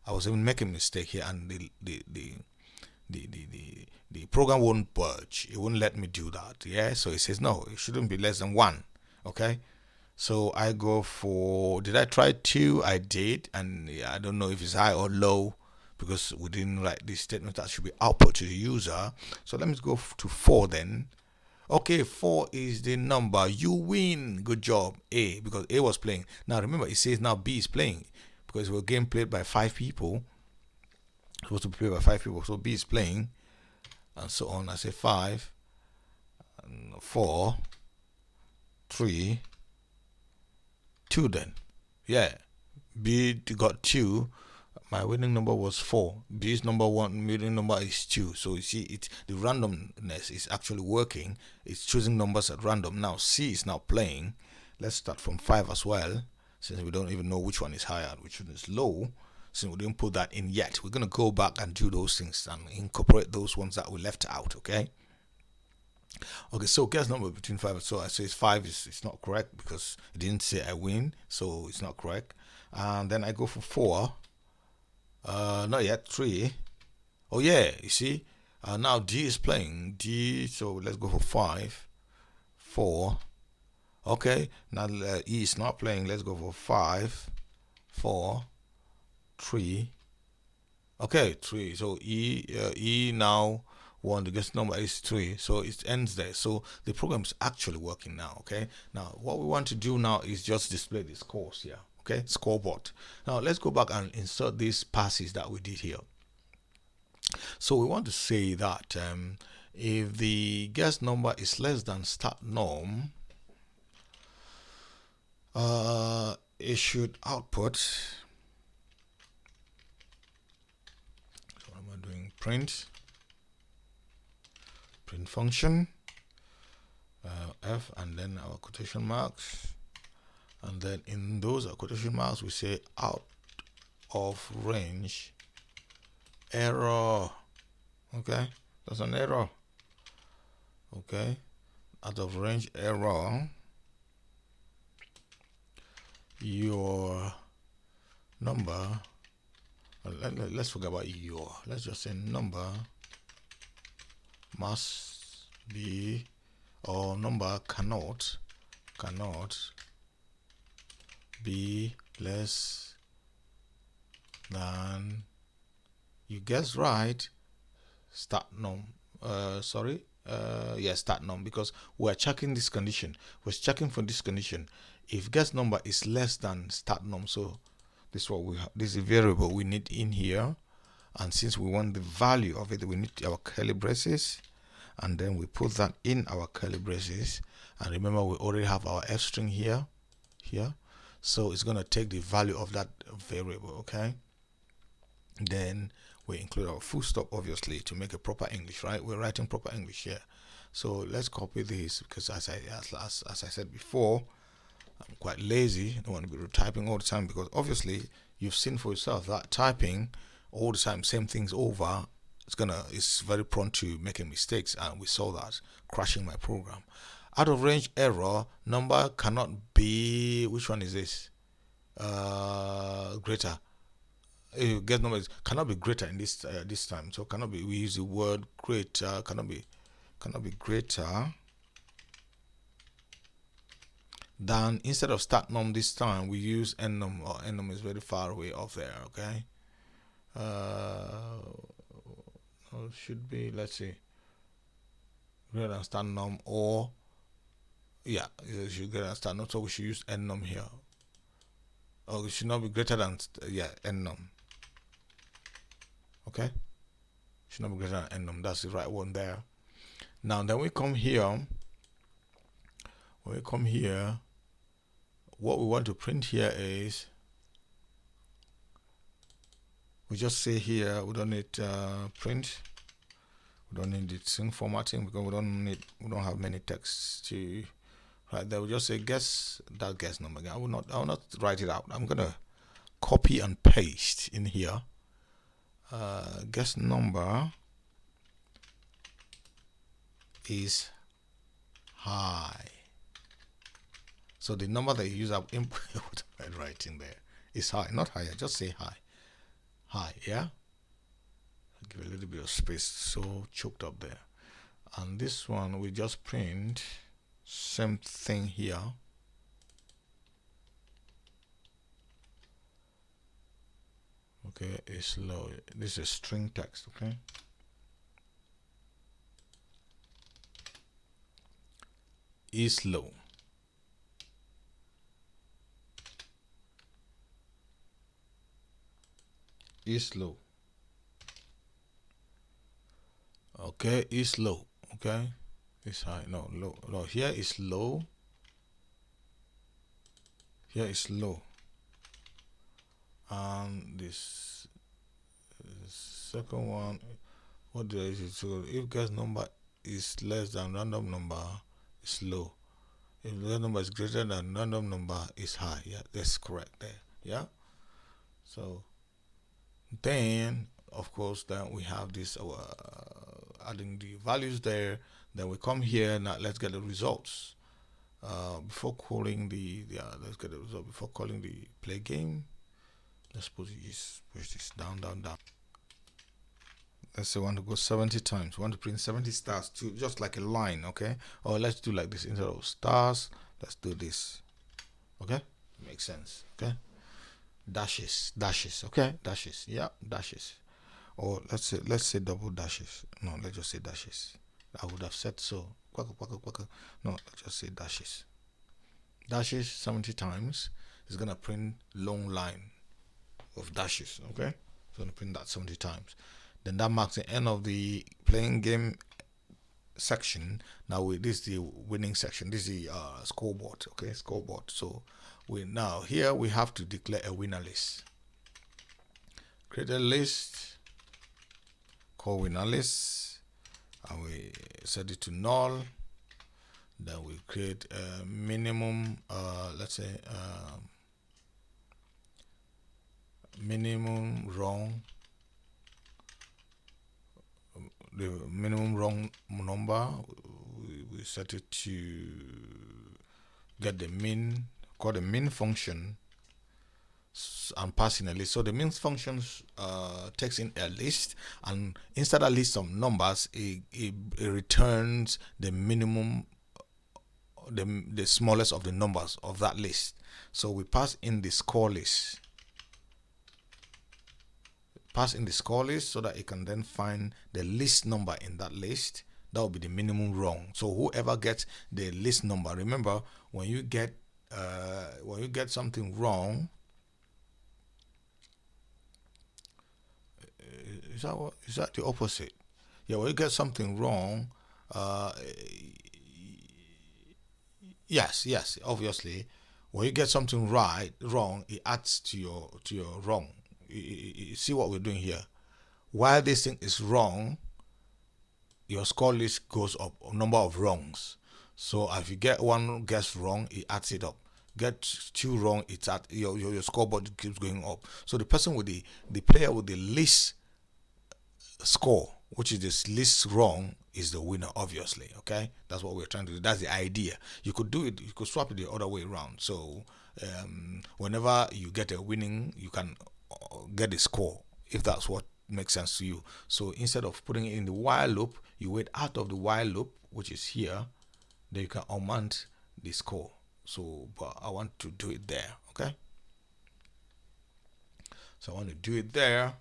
I was even making a mistake here, and the program won't budge. It won't let me do that. Yeah, so it says no, it shouldn't be less than 1. Okay, so I go for. Did I try 2? I did, and I don't know if it's high or low, because we didn't write this statement that should be output to the user. So let me go to 4 then. Okay, 4 is the number. You win. Good job. A, because A was playing. Now remember, it says now B is playing because we're game played by 5 people. It's supposed to be played by 5 people. So B is playing, and so on. I say 5, 4, 3, 2 then. Yeah. B got 2. My winning number was 4. B's number 1 winning number is 2. So you see, the randomness is actually working. It's choosing numbers at random. Now C is now playing. Let's start from 5 as well, since we don't even know which one is higher, which one is low. Since we didn't put that in yet, we're gonna go back and do those things and incorporate those ones that we left out. Okay. Okay, so guess number between 5. So I say 5 is not correct because it didn't say I win, so it's not correct. And then I go for 4. Not yet. 3. Oh yeah, you see, now D is playing. D, so let's go for 5, 4. Okay, now E is not playing. Let's go for 5, 4, 3. Okay, 3. So E now won. The guess number is 3, so it ends there. So the program is actually working now. Okay, now what we want to do now is just display the scores here. Okay, scoreboard. Now let's go back and insert these passes that we did here. So we want to say that if the guess number is less than start norm, it should output. So what am I doing? Print function, F, and then our quotation marks, and then in those quotation marks we say out of range error. Okay, that's an error. Okay, out of range error, your number, let's forget about your, let's just say number must be, or number cannot be less than, you guess right, start num. Yeah, start num, because we're checking this condition. We're checking for this condition. If guess number is less than start num, so this is what we have. This is a variable we need in here, and since we want the value of it, we need our curly braces, and then we put that in our curly braces. And remember, we already have our f string here, so it's going to take the value of that variable. Okay, then we include our full stop, obviously, to make a proper English, right? We're writing proper English here. So let's copy this, because as I said before, I'm quite lazy. I don't want to be typing all the time, because obviously you've seen for yourself that typing all the time, same things over, it's very prone to making mistakes, and we saw that crashing my program. Out of range error, number cannot be, which one is this? Greater. Guess number cannot be greater in this this time. So cannot be. We use the word greater. Cannot be greater than, instead of start num this time we use end num, or end num is very far away off there. Okay. Should be, let's see, greater than start num, or yeah, it should greater than start num. So we should use end num here. Oh, it should not be greater than end num. Okay, should not be greater than end num. That's the right one there. Now then we come here. When we come here, what we want to print here is, we just say here, we don't need print, we don't need the string formatting, because we don't have many texts to write there. We just say guess that guess number again. I will not write it out. I'm gonna copy and paste in here. Guess number is high. So the number that you use up input, what am I writing there, is high, not higher. Just say high. High, yeah. I'll give a little bit of space, so choked up there. And this one we just print same thing here. Okay, is low. This is string text. Okay, is low. Is low. Okay, is low. Okay, it's high. No, low. No, here is low. Here is low. And this second one, what did I say? So if guess number is less than random number, is low. If the number is greater than random number, is high. Yeah, that's correct there. Yeah. So then, of course, then we have this adding the values there. Then we come here. Now let's get the results. Before calling let's get the result before calling the play game. Let's push this down. Let's say we want to go 70 times. We want to print 70 stars to just like a line, okay? Or let's do like this instead of stars. Let's do this, okay? Makes sense, okay? Dashes, okay? Dashes, yeah, dashes. Or let's say double dashes. No, let's just say dashes. I would have said so. No, let's just say dashes. Dashes 70 times is gonna print long line of dashes, okay? It's gonna print that 70 times. Then that marks the end of the playing game section. Now this is the winning section. This is the scoreboard, okay? Scoreboard. So now here we have to declare a winner list. Create a list, call winner list, and we set it to null. Then we create a minimum, let's say minimum rung, the minimum rung number. We set it to get the min, call the min function, and pass in a list. So the min function takes in a list, and instead of a list of numbers, it returns the minimum, the smallest of the numbers of that list. So we pass in the score list. Pass in the score list so that it can then find the list number in that list. That will be the minimum rung. So whoever gets the list number, remember when you get something wrong, is that the opposite? Yeah, when you get something wrong, yes, obviously, when you get something wrong, it adds to your wrong. You see what we're doing here? While this thing is wrong, your score list goes up, number of wrongs. So if you get one guess wrong, it adds it up. Get two wrong, it's at your scoreboard keeps going up. So the person with the player with the least score, which is this least wrong, is the winner, obviously. Okay, that's what we're trying to do. That's the idea. You could do it, you could swap it the other way around. So whenever you get a winning, you can get a score, if that's what makes sense to you. So instead of putting it in the while loop, you wait out of the while loop, which is here, then you can augment the score. So but I want to do it there, okay? So I want to do it there.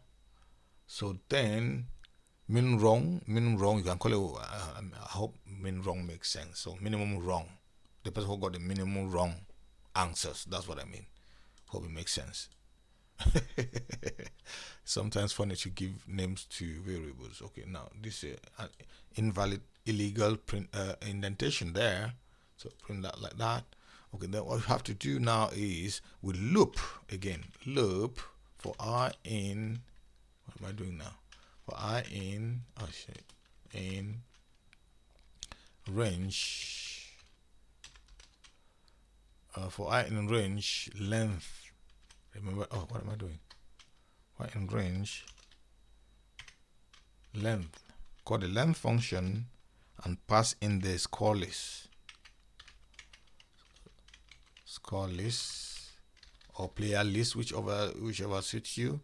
So then min wrong, you can call it, I hope min wrong makes sense. So minimum wrong, the person who got the minimum wrong answers, that's what I mean. Hope it makes sense. Sometimes funny to give names to variables. Okay, now this invalid illegal print indentation there, so print that like that. Okay, then what we have to do now is we loop again, loop for I in, what am I doing now? For I in, oh shit, in range, for I in range length. Remember, oh, what am I doing? Why in range length? Call the length function and pass in the score list. Score list or player list, whichever suits you.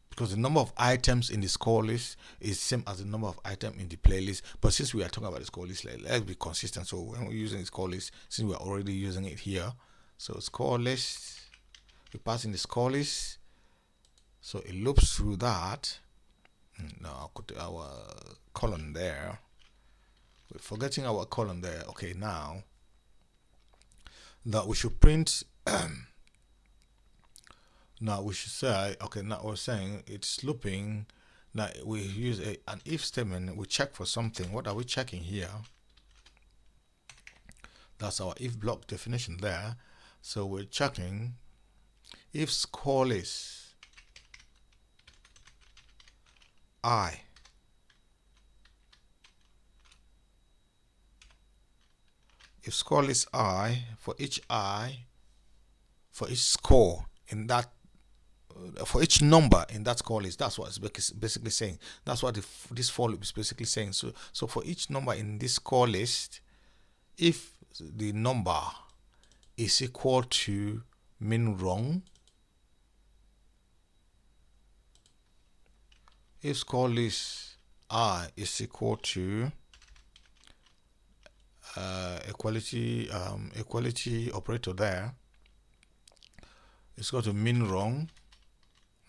Because the number of items in the score list is same as the number of items in the playlist. But since we are talking about the score list, let's be consistent. So when we're using the score list, since we're already using it here, so score list, we pass in the score list. So it loops through that. Now I'll put our colon there. We're forgetting our colon there. Okay, now that we should print. Now we should say, okay, now we're saying it's looping. Now we use an if statement. We check for something. What are we checking here? That's our if block definition there. So we're checking if score is I. If score is I, for each score in that, for each number in that score list, that's what it's basically saying. That's what this for loop is basically saying. So for each number in this score list, if the number is equal to min wrong, if score list I is equal to equality operator there, it's equal to min wrong.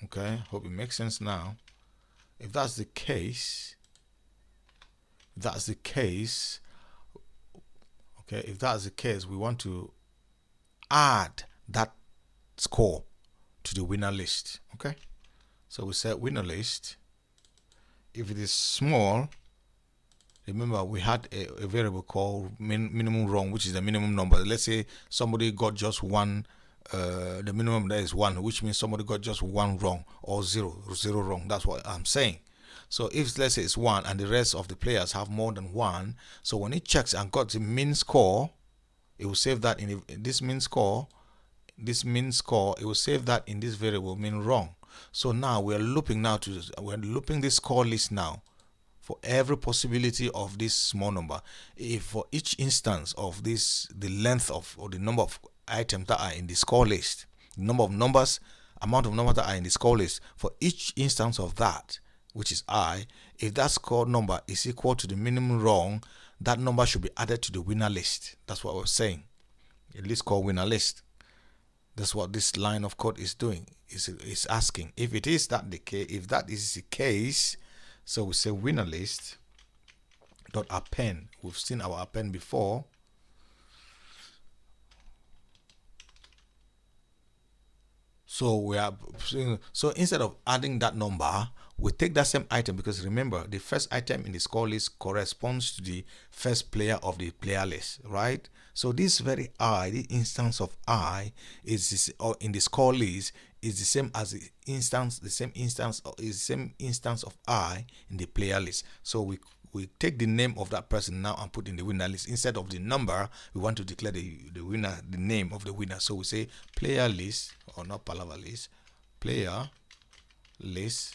Okay, hope it makes sense now. If that's the case, okay, if that's the case, we want to add that score to the winner list. Okay, so we set winner list. If it is small, remember we had a variable called minimum wrong, which is the minimum number. Let's say somebody got just one. The minimum there is 1, which means somebody got just 1 wrong, or 0 wrong. That's what I'm saying. So if let's say it's 1 and the rest of the players have more than 1, so when it checks and got the min score, it will save that in this min score. It will save that in this variable min wrong. So now we're looping this score list now for every possibility of this small number. If for each instance of this, the length of, or the number of items that are in the score list, the amount of numbers that are in the score list, for each instance of that, which is I, if that score number is equal to the minimum wrong, that number should be added to the winner list. That's what we're saying. A list called winner list. That's what this line of code is doing. It's asking if it is that the case. If that is the case, so we say winner list dot append. We've seen our append before. So instead of adding that number, we take that same item, because remember the first item in the score list corresponds to the first player of the player list, right? So this very I, the instance of I or in the score list is the same as the same instance of I in the player list. So we take the name of that person now and put in the winner list. Instead of the number, we want to declare the winner, the name of the winner. So we say player list, or not Palava list, player list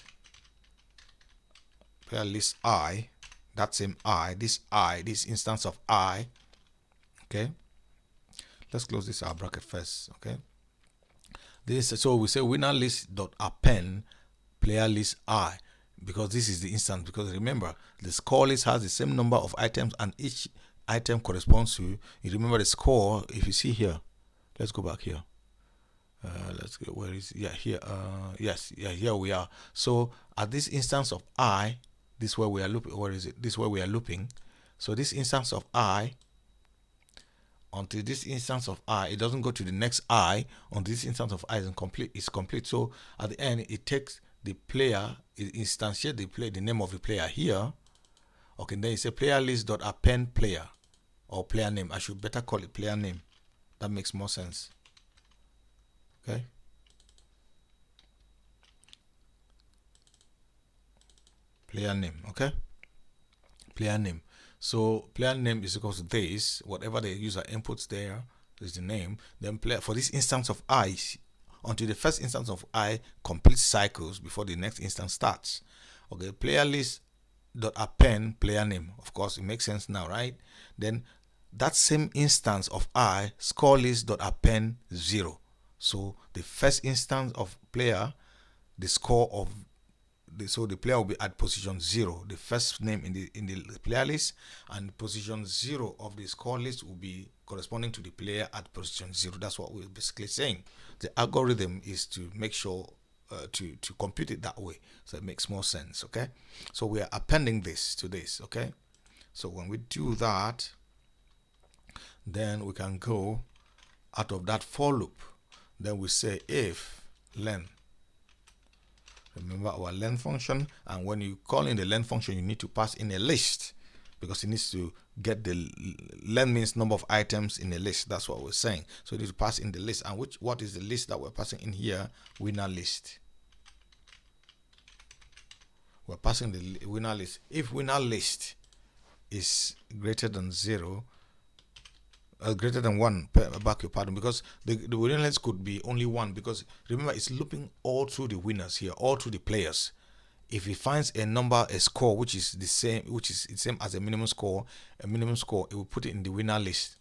I, that same I, this instance of I. Okay, let's close this our bracket first. Okay, so we say winner list dot append player list I, because this is the instance. Because remember, the score list has the same number of items, and each item corresponds to, you remember the score. If you see here, let's go back here. Let's go, where is, yeah, here, yes, yeah, here we are. So at this instance of I, this where we are looping, where is it? This where we are looping. So this instance of I, until this instance of I, it doesn't go to the next I until this instance of I is complete. So at the end, it takes the player, it instantiates the name of the player here. Okay, then you say player list dot append player, or player name. I should better call it player name. That makes more sense. Okay. Player name. Okay. Player name. So player name is equal to this, whatever the user inputs there is the name. Then player, for this instance of I, until the first instance of I completes cycles before the next instance starts. Okay, player list dot append player name. Of course, it makes sense now, right? Then that same instance of I, score list dot append 0. So the first instance of player, the score of so the player will be at position 0, the first name in the player list, and position 0 of the score list will be corresponding to the player at position 0. That's what we're basically saying. The algorithm is to make sure to compute it that way, so it makes more sense. Okay, so we are appending this to this. Okay, so when we do that, then we can go out of that for loop. Then we say if len. Remember our len function, and when you call in the len function, you need to pass in a list, because it needs to get the len means number of items in a list. That's what we're saying. So you need to pass in the list, and what is the list that we're passing in here? Winner list. We're passing the winner list. If winner list is greater than 0, greater than 1, back your pardon, because the winner list could be only 1, because remember it's looping all through the winners here, all through the players. If it finds a number, a score which is the same as a minimum score, it will put it in the winner list.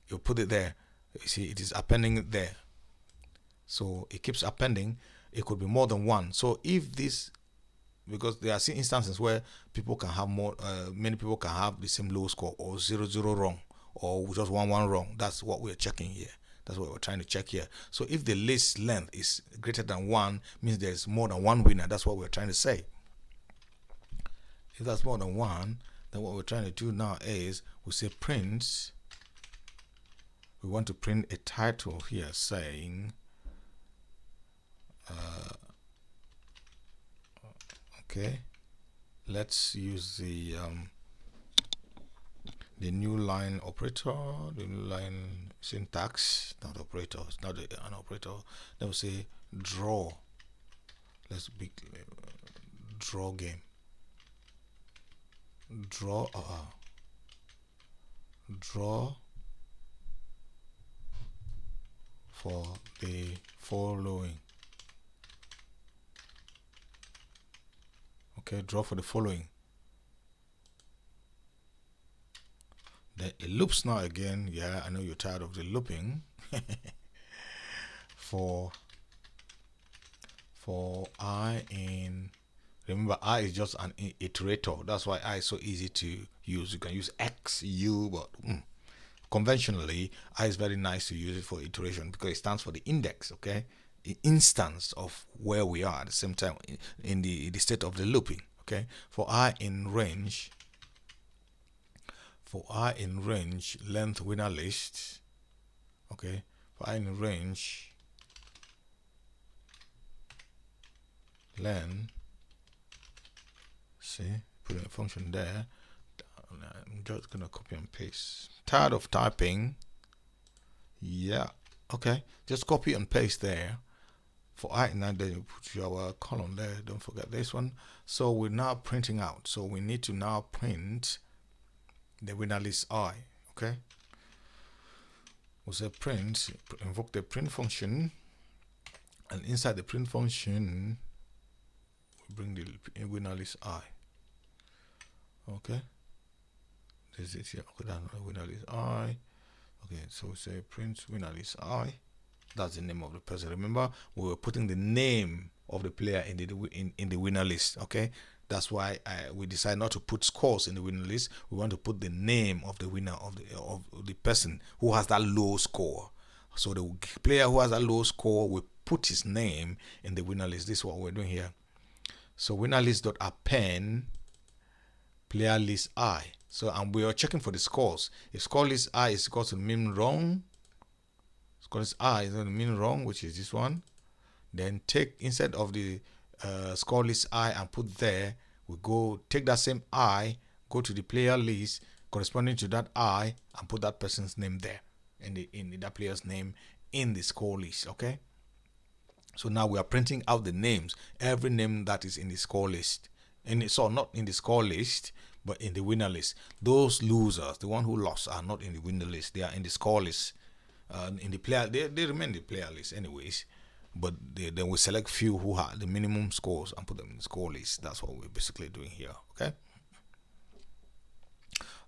It will put it there. You see, it is appending it there. So it keeps appending. It could be more than 1. So if this, because there are instances where people can have more, many people can have the same low score, or 0 wrong, or just 1 wrong. That's what we're checking here. That's what we're trying to check here. So if the list length is greater than 1, means there's more than 1 winner. That's what we're trying to say. If that's more than 1, then what we're trying to do now is we say print. We want to print a title here saying okay, let's use the new line operator, the new line syntax, not operator. It's not an operator. Then we say draw. Let's be draw game. Draw for the following. Okay, draw for the following. Then it loops now again. Yeah, I know you're tired of the looping. for I in, remember I is just an iterator. That's why I is so easy to use. You can use X, U, but conventionally I is very nice to use it for iteration, because it stands for the index. Okay, the instance of where we are at the same time in the state of the looping. Okay, for I in range, length winner list. Okay, for I in range len, see, put in a function there. I'm just gonna copy and paste. Tired of typing? Yeah, okay, just copy and paste there. For I, now then you put your column there, don't forget this one. So we're now printing out, so we need to now print the winner list I. Okay, we'll say print, invoke the print function, and inside the print function bring the winner list I. Okay, this is here. Okay, that winner list I. Okay, so we say print winner list I. That's the name of the person. Remember, we were putting the name of the player in the winner list. Okay, that's why we decide not to put scores in the winner list. We want to put the name of the winner of the person who has that low score. So the player who has a low score will put his name in the winner list. This is what we're doing here. So winner list dot append player list I. So and we are checking for the scores. If score list I is equal to mean wrong, score list I is going to mean wrong, which is this one. Then take, instead of the score list I and put there, we go take that same I, go to the player list corresponding to that I, and put that person's name there in that player's name in the score list. Okay. So now we are printing out the names, every name that is in the score list. And so not in the score list, but in the winner list. Those losers, the one who lost, are not in the winner list. They are in the score list. In the player, they remain in the player list anyways. But then we select few who have the minimum scores and put them in the score list. That's what we're basically doing here. Okay.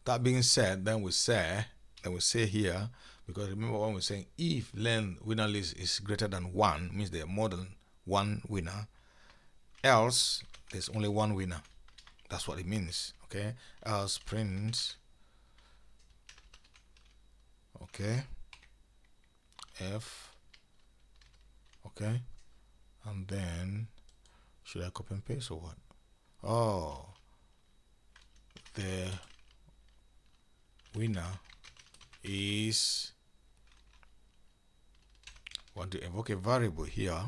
That being said, then we say here, because remember when we're saying if len winner list is greater than 1, means there are more than 1 winner, else there's only 1 winner. That's what it means. Okay, else print, okay, f, okay, and then should I copy and paste or what? Oh, the winner is, want to invoke a variable here.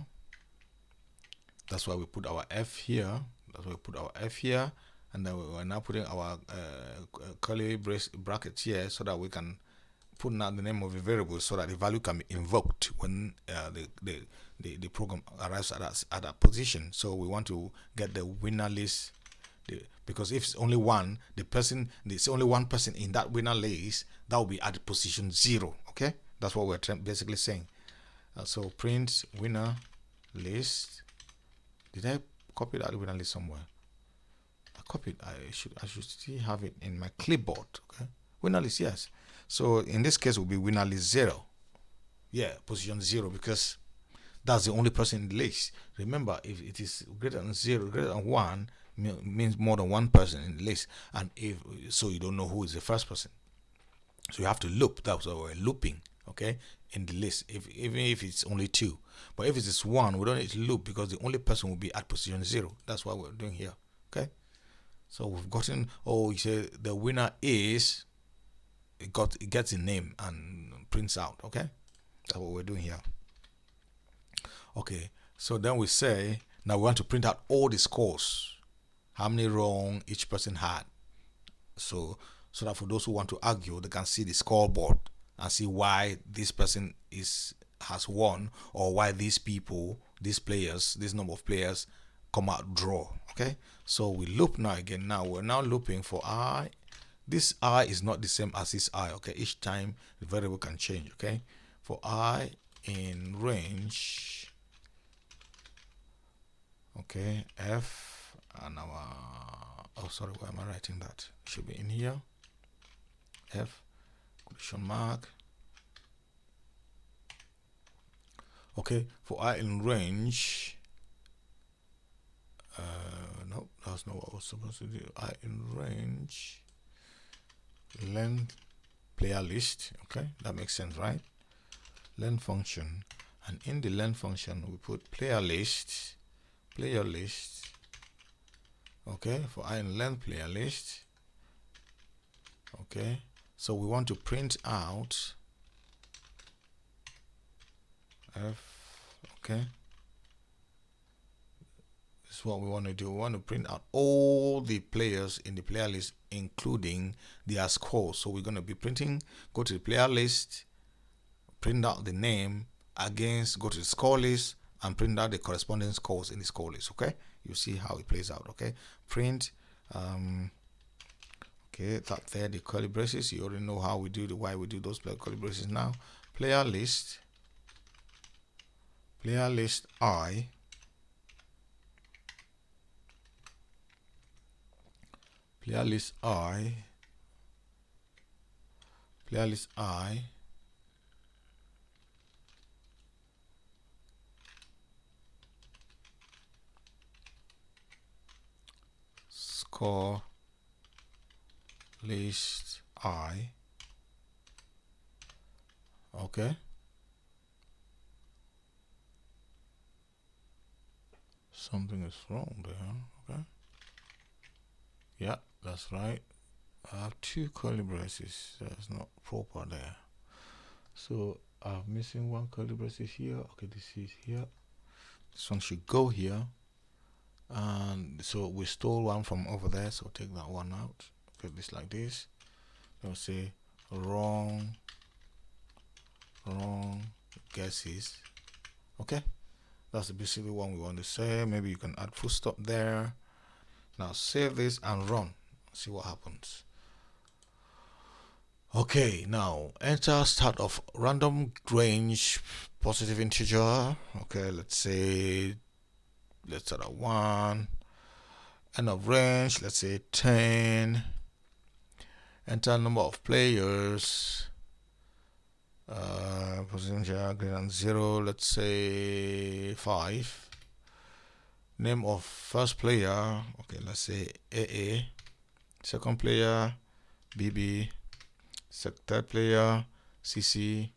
That's why we put our f here. That's why we put our f here, and then we're now putting our curly brackets here so that we can put now the name of a variable so that the value can be invoked when the program arrives at that position. So we want to get the winner list, because if it's only one, there's only one person in that winner list, that will be at position 0. Okay, that's what we're basically saying. So print winner list. Did I copy that winner list somewhere? I copied. I should still have it in my clipboard. Okay, winner list, yes. So in this case, it will be winner list 0. Yeah, position 0, because that's the only person in the list. Remember, if it is greater than 0, greater than 1, means more than one person in the list, and if so, you don't know who is the first person. So you have to loop. That's why we're looping. Okay, in the list, even if it's only 2, but if it is 1, we don't need to loop because the only person will be at position 0. That's what we're doing here. Okay, so we've gotten. Oh, you say the winner is. It gets a name and prints out. Okay, that's what we're doing here. Okay, so then we say now we want to print out all the scores, how many wrong each person had, so that for those who want to argue, they can see the scoreboard and see why this person has won, or why these players, this number of players come out draw. Okay, so we loop now again. Now we're now looping for I. This I is not the same as this I. Okay, each time the variable can change. Okay, for I in range. Okay, F and our, oh sorry, why am I writing that? It should be in here. F question mark. Okay, for I in range. No, that's not what I was supposed to do. I in range. Length player list. Okay, that makes sense, right? Length function, and in the length function we put player list. Okay, for I in length player list. Okay, so we want to print out F. Okay, this is what we want to do. We want to print out all the players in the player list, including their scores. So we're going to be printing, go to the player list, print out the name, against, go to the score list, and print out the corresponding scores in the score list. Okay, you see how it plays out. Okay, print. Okay, that there, the curly braces. You already know how we do why we do those curly braces now. Player list I. Player list I. Score list I. Okay, something is wrong there. Okay, yeah, that's right. I have 2 curly braces. That's not proper there. So I'm missing 1 curly braces here. Okay, this is here. This one should go here. And so we stole one from over there, so take that one out. Put this like this. We'll say wrong guesses. Okay, that's basically what we want to say. Maybe you can add full stop there. Now save this and run. See what happens. Okay, now enter start of random range positive integer. Okay, let's start at 1. End of range, let's say 10. Enter number of players. Position greater than 0, let's say 5. Name of first player, okay, let's say AA. Second player BB. Third player CC.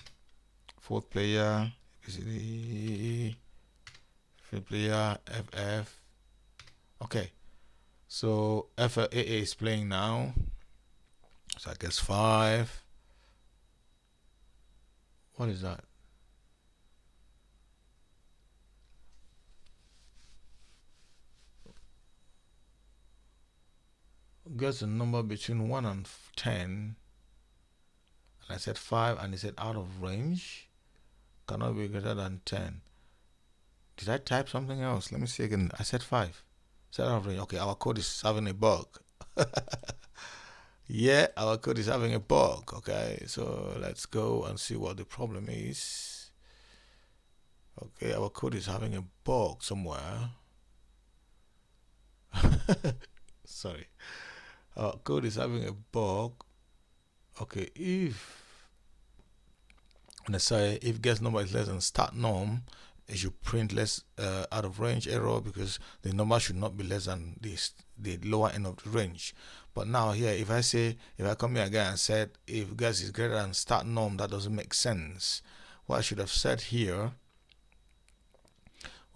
Fourth player ABCD. fifth player FF. Okay, so FAA is playing now, so I guess 5. What is that? Guess a number between 1 and 10, and I said 5, and he said out of range, cannot be greater than 10. Did I type something else? Let me see again. I said 5. Said out of range. Okay, our code is having a bug. Yeah, our code is having a bug. Okay, so let's go and see what the problem is. Okay, our code is having a bug somewhere. Sorry, our code is having a bug. Okay, if let's say if guess number is less than start norm, it should print less out of range error, because the number should not be less than this, the lower end of the range. But now here, if I come here again and said if guess is greater than start norm, that doesn't make sense. What I should have said here,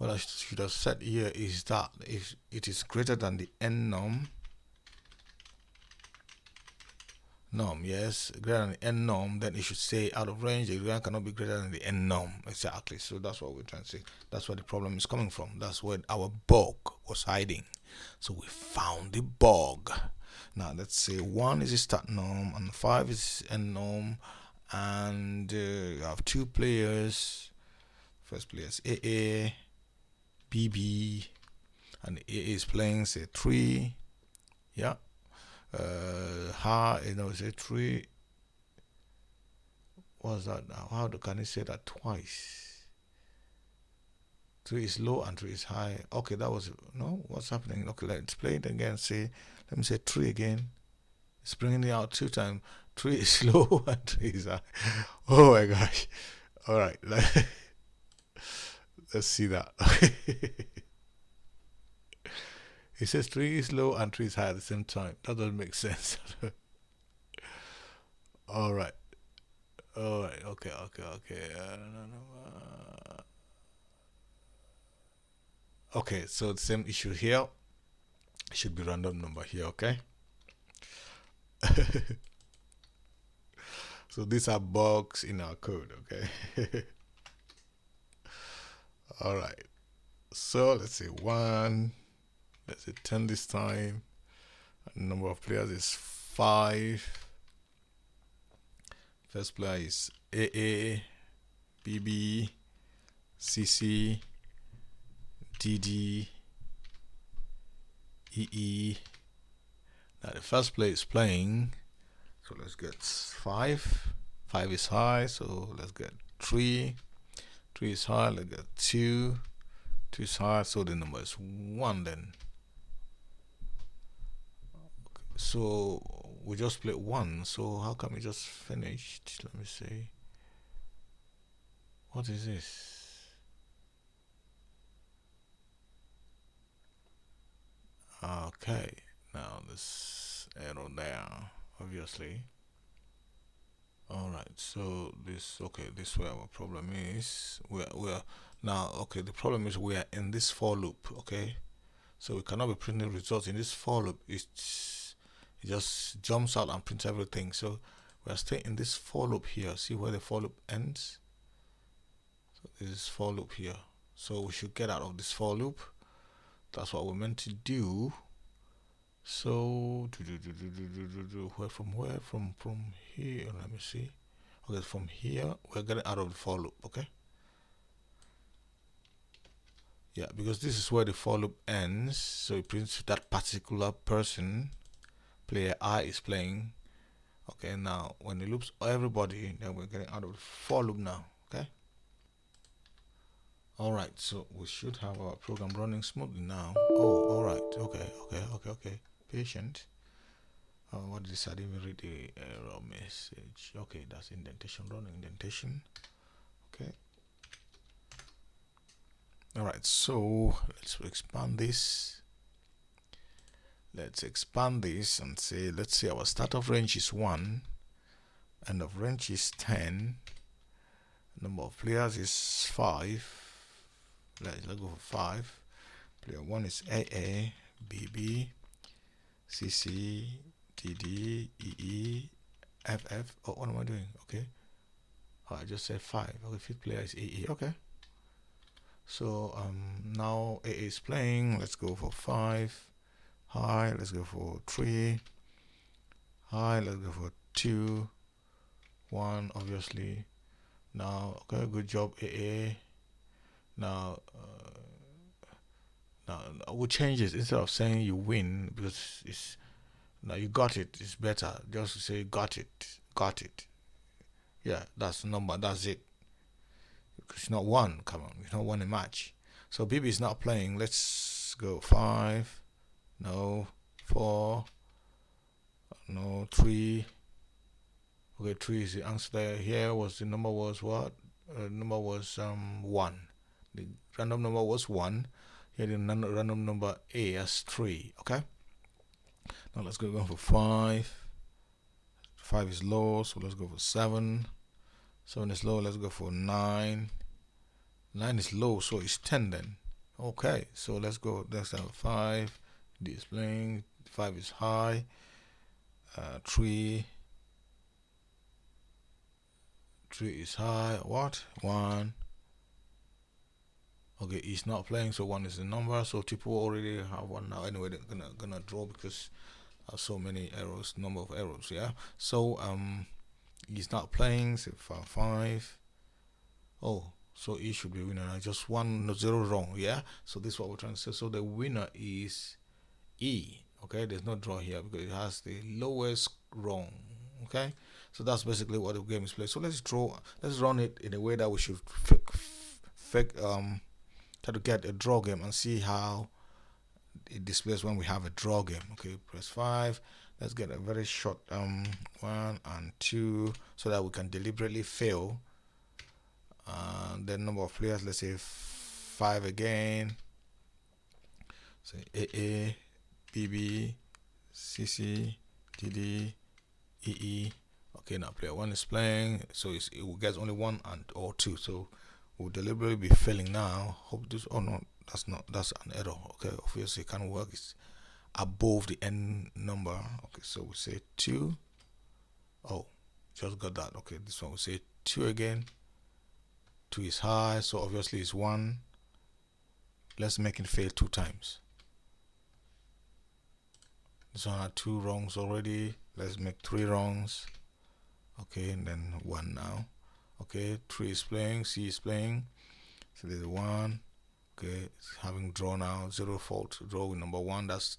is that if it is greater than the end norm, yes, greater than the end norm, then it should say out of range, the rank cannot be greater than the end norm. Exactly. So that's what we're trying to say. That's where the problem is coming from. That's where our bug was hiding. So we found the bug. Now let's say 1 is the start norm and 5 is end norm, and you have 2 players. First player is AA, BB, and AA is playing say 3. Yeah. Say 3. What's that now? How can you say that twice? 3 is low and 3 is high. Okay, that was no. What's happening? Okay, let's play it again. Let me say 3 again. It's bringing it out 2 times. 3 is low and 3 is high. Oh my gosh! All right, let's see that. It says 3 is low and 3 is high at the same time. That doesn't make sense. All right. Okay. Okay, so the same issue here. It should be random number here, okay? So these are bugs in our code, okay? All right. So let's say 1. Let's say 10 this time. And number of players is 5. First player is AA, BB, CC, DD, EE. Now the first player is playing, so let's get 5. 5 is high, so let's get 3. 3 is high, let's get 2. 2 is high, so the number is 1 then. Okay, so we just played 1, so how come we just finished? Let me see. What is this? Okay, now this arrow there, obviously. Alright, so this where our problem is. We're now, okay, the problem is we are in this for loop, okay? So we cannot be printing results in this for loop. It just jumps out and prints everything. So we are staying in this for loop here. See where the for loop ends? So this is for loop here. So we should get out of this for loop. That's what we're meant to do. So from here, let me see. Okay, from here we're getting out of the for loop, okay? Yeah, because this is where the for loop ends, so it prints that particular person, player I is playing. Okay, now when it loops everybody, then we're getting out of the for loop now, okay? Alright, so we should have our program running smoothly now. Oh, alright, okay. Patient. What is this? I didn't even read the error message. Okay, that's indentation, running indentation. Okay. Alright, so let's expand this. Let's expand this and say, let's say our start of range is 1, end of range is 10, number of players is 5. let's go for 5. Player 1 is AA, BB, CC, DD, EE, FF. Oh, what am I doing? Okay. Oh, I just said 5. Okay, 5th player is EE. Okay. So now AA is playing. Let's go for 5. High. Let's go for 3. High. Let's go for 2. 1. Obviously. Now, okay, good job, AA. Now, we'll change this instead of saying you win, because it's now you got it. It's better just to say got it, got it. Yeah, that's the number. That's it. It's not one. Come on, it's not won a match. So BB is not playing. Let's go 5. No, 4. No, 3. Okay, 3 is the answer. Here was the number was what? Number was 1. The random number was 1. Here the random number A as 3. Okay. Now let's go for 5. 5 is low, so let's go for 7. 7 is low. Let's go for 9. 9 is low, so it's 10 then. Okay, so let's go. Let's have 5. Displaying 5 is high. 3 is high. What? 1. Okay, he's not playing, so 1 is the number. So people already have 1 now. Anyway, they're gonna draw because so many arrows, number of arrows. Yeah. So he's not playing. So 5. Oh, so he should be winner. Just 1, no, 0 wrong. Yeah. So this is what we're trying to say. So the winner is E. Okay. There's no draw here because it has the lowest wrong. Okay. So that's basically what the game is played. So let's draw. Let's run it in a way that we should try to get a draw game and see how it displays when we have a draw game. Okay, press 5. Let's get a very short 1 and 2 so that we can deliberately fail. The number of players, let's say 5 again. So AA, BB, CC, DD, EE. Okay, now player 1 is playing, so it gets only 1 and or 2. So we'll deliberately be failing now. Hope this. Oh no, that's an error. Okay, obviously it can't work. It's above the n number. Okay, so we say 2. Oh, just got that. Okay, this one we say 2 again. 2 is high, so obviously it's 1. Let's make it fail 2 times. This one had 2 wrongs already. Let's make 3 wrongs. Okay, and then 1 now. Okay, 3 is playing, C is playing. So there's 1. Okay, it's having draw now. 0 fault. Draw with number 1. That's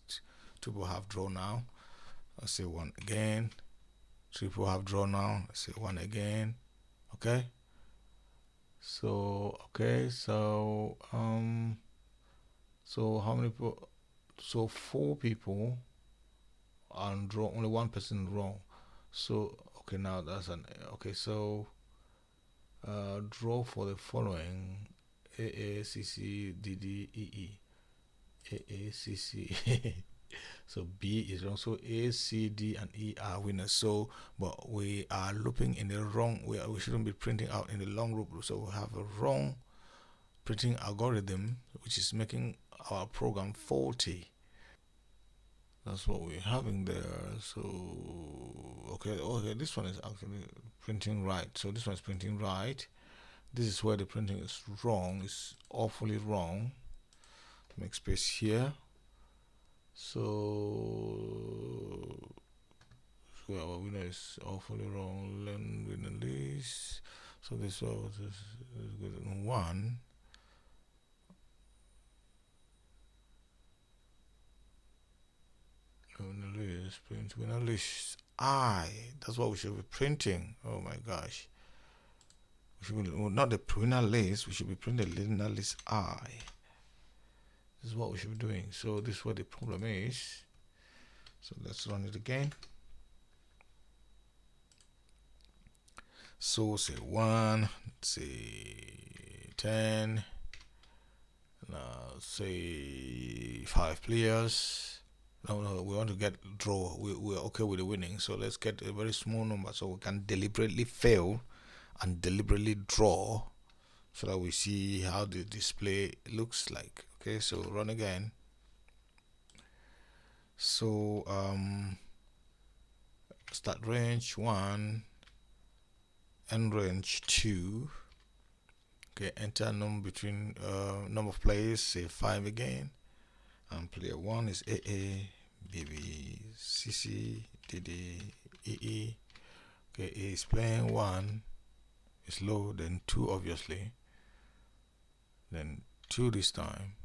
2 people have draw now. Let's say 1 again. 3 people have draw now. Let's say 1 again. Okay. So okay, so so how many people? So 4 people and draw. Only 1 person wrong. So okay, now that's an okay. So draw for the following: AA, CC, DD, EE. AA, CC. So B is wrong. So A, C, D, and E are winners. So, but we are looping in the wrong. We shouldn't be printing out in the long loop. So we have a wrong printing algorithm, which is making our program faulty. That's what we're having there. So okay, this one is actually printing right. So this one is printing right. This is where the printing is wrong. It's awfully wrong. Make space here. So our winner is awfully wrong. Learn winner list. So this was good 1. Winner list, print winner list I. That's what we should be printing. Oh my gosh. We should be, well, not the winner list, we should be printing the winner list I. This is what we should be doing. So this is what the problem is. So let's run it again. So say 1, say 10, say 5 players. No, we want to get draw. We're okay with the winning, so let's get a very small number so we can deliberately fail and deliberately draw so that we see how the display looks like. Okay, so run again. So start range 1, end range 2. Okay, enter number between number of players, say 5 again, and player 1 is AA, BB, CC, DD, EE. Okay, A is playing 1, is low, then 2 obviously, then 2 this time.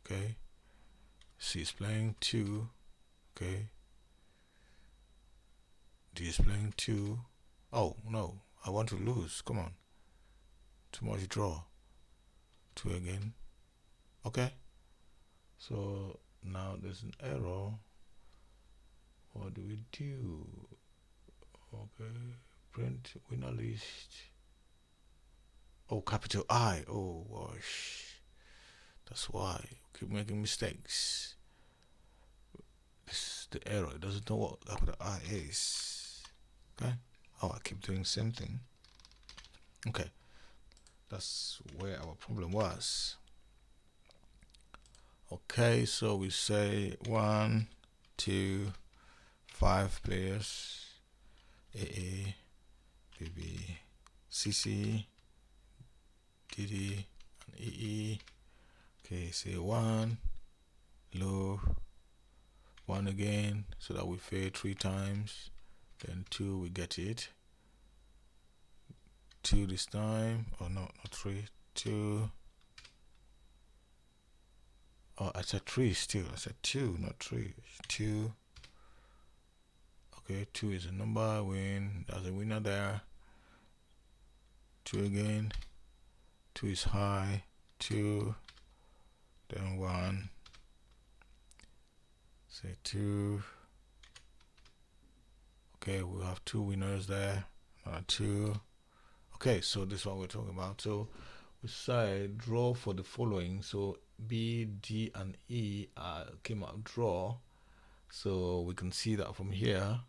Okay, C is playing 2. Okay, D is playing 2. Oh no, I want to lose. Come on, too much draw. 2 again. Okay, so now there's an error. What do we do? Okay, print winner list. Oh, capital I. Oh gosh, that's why I keep making mistakes. This is the error. It doesn't know what capital I is. Okay. Oh, I keep doing the same thing. Okay, that's where our problem was. Okay, so we say 1, 2, 5 players, AA, BB, CC, DD, and EE. Okay, say 1, low, 1 again, so that we fail 3 times, then 2, we get it, 2 this time, oh no, not 3, 2, oh, I said 3 still, I said 2, not 3, 2. Okay, 2 is a number, win, there's a winner there, 2 again, 2 is high, 2, then 1, say 2. Okay, we have 2 winners there, 2. Okay, so this is what we're talking about. So we say draw for the following. So B, D, and E came out draw. So we can see that from here,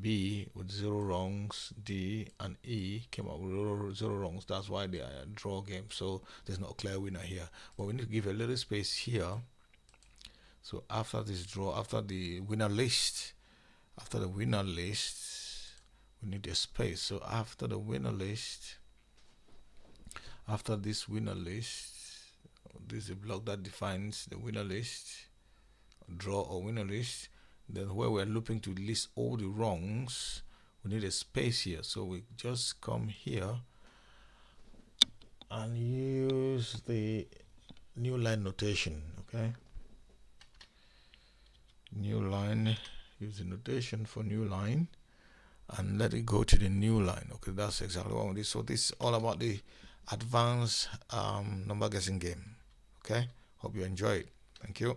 B with 0 wrongs, D and E came out with 0 wrongs. That's why they are a draw game. So there's no clear winner here. But we need to give a little space here. So after this draw, after the winner list, we need a space. So after the winner list, after this winner list, this is a block that defines the winner list, draw or winner list. Then where we're looping to list all the wrongs, we need a space here. So we just come here and use the new line notation. Okay, new line, use the notation for new line and let it go to the new line. Okay, that's exactly what we did. So this is all about the advanced number guessing game. Okay, hope you enjoy it. Thank you.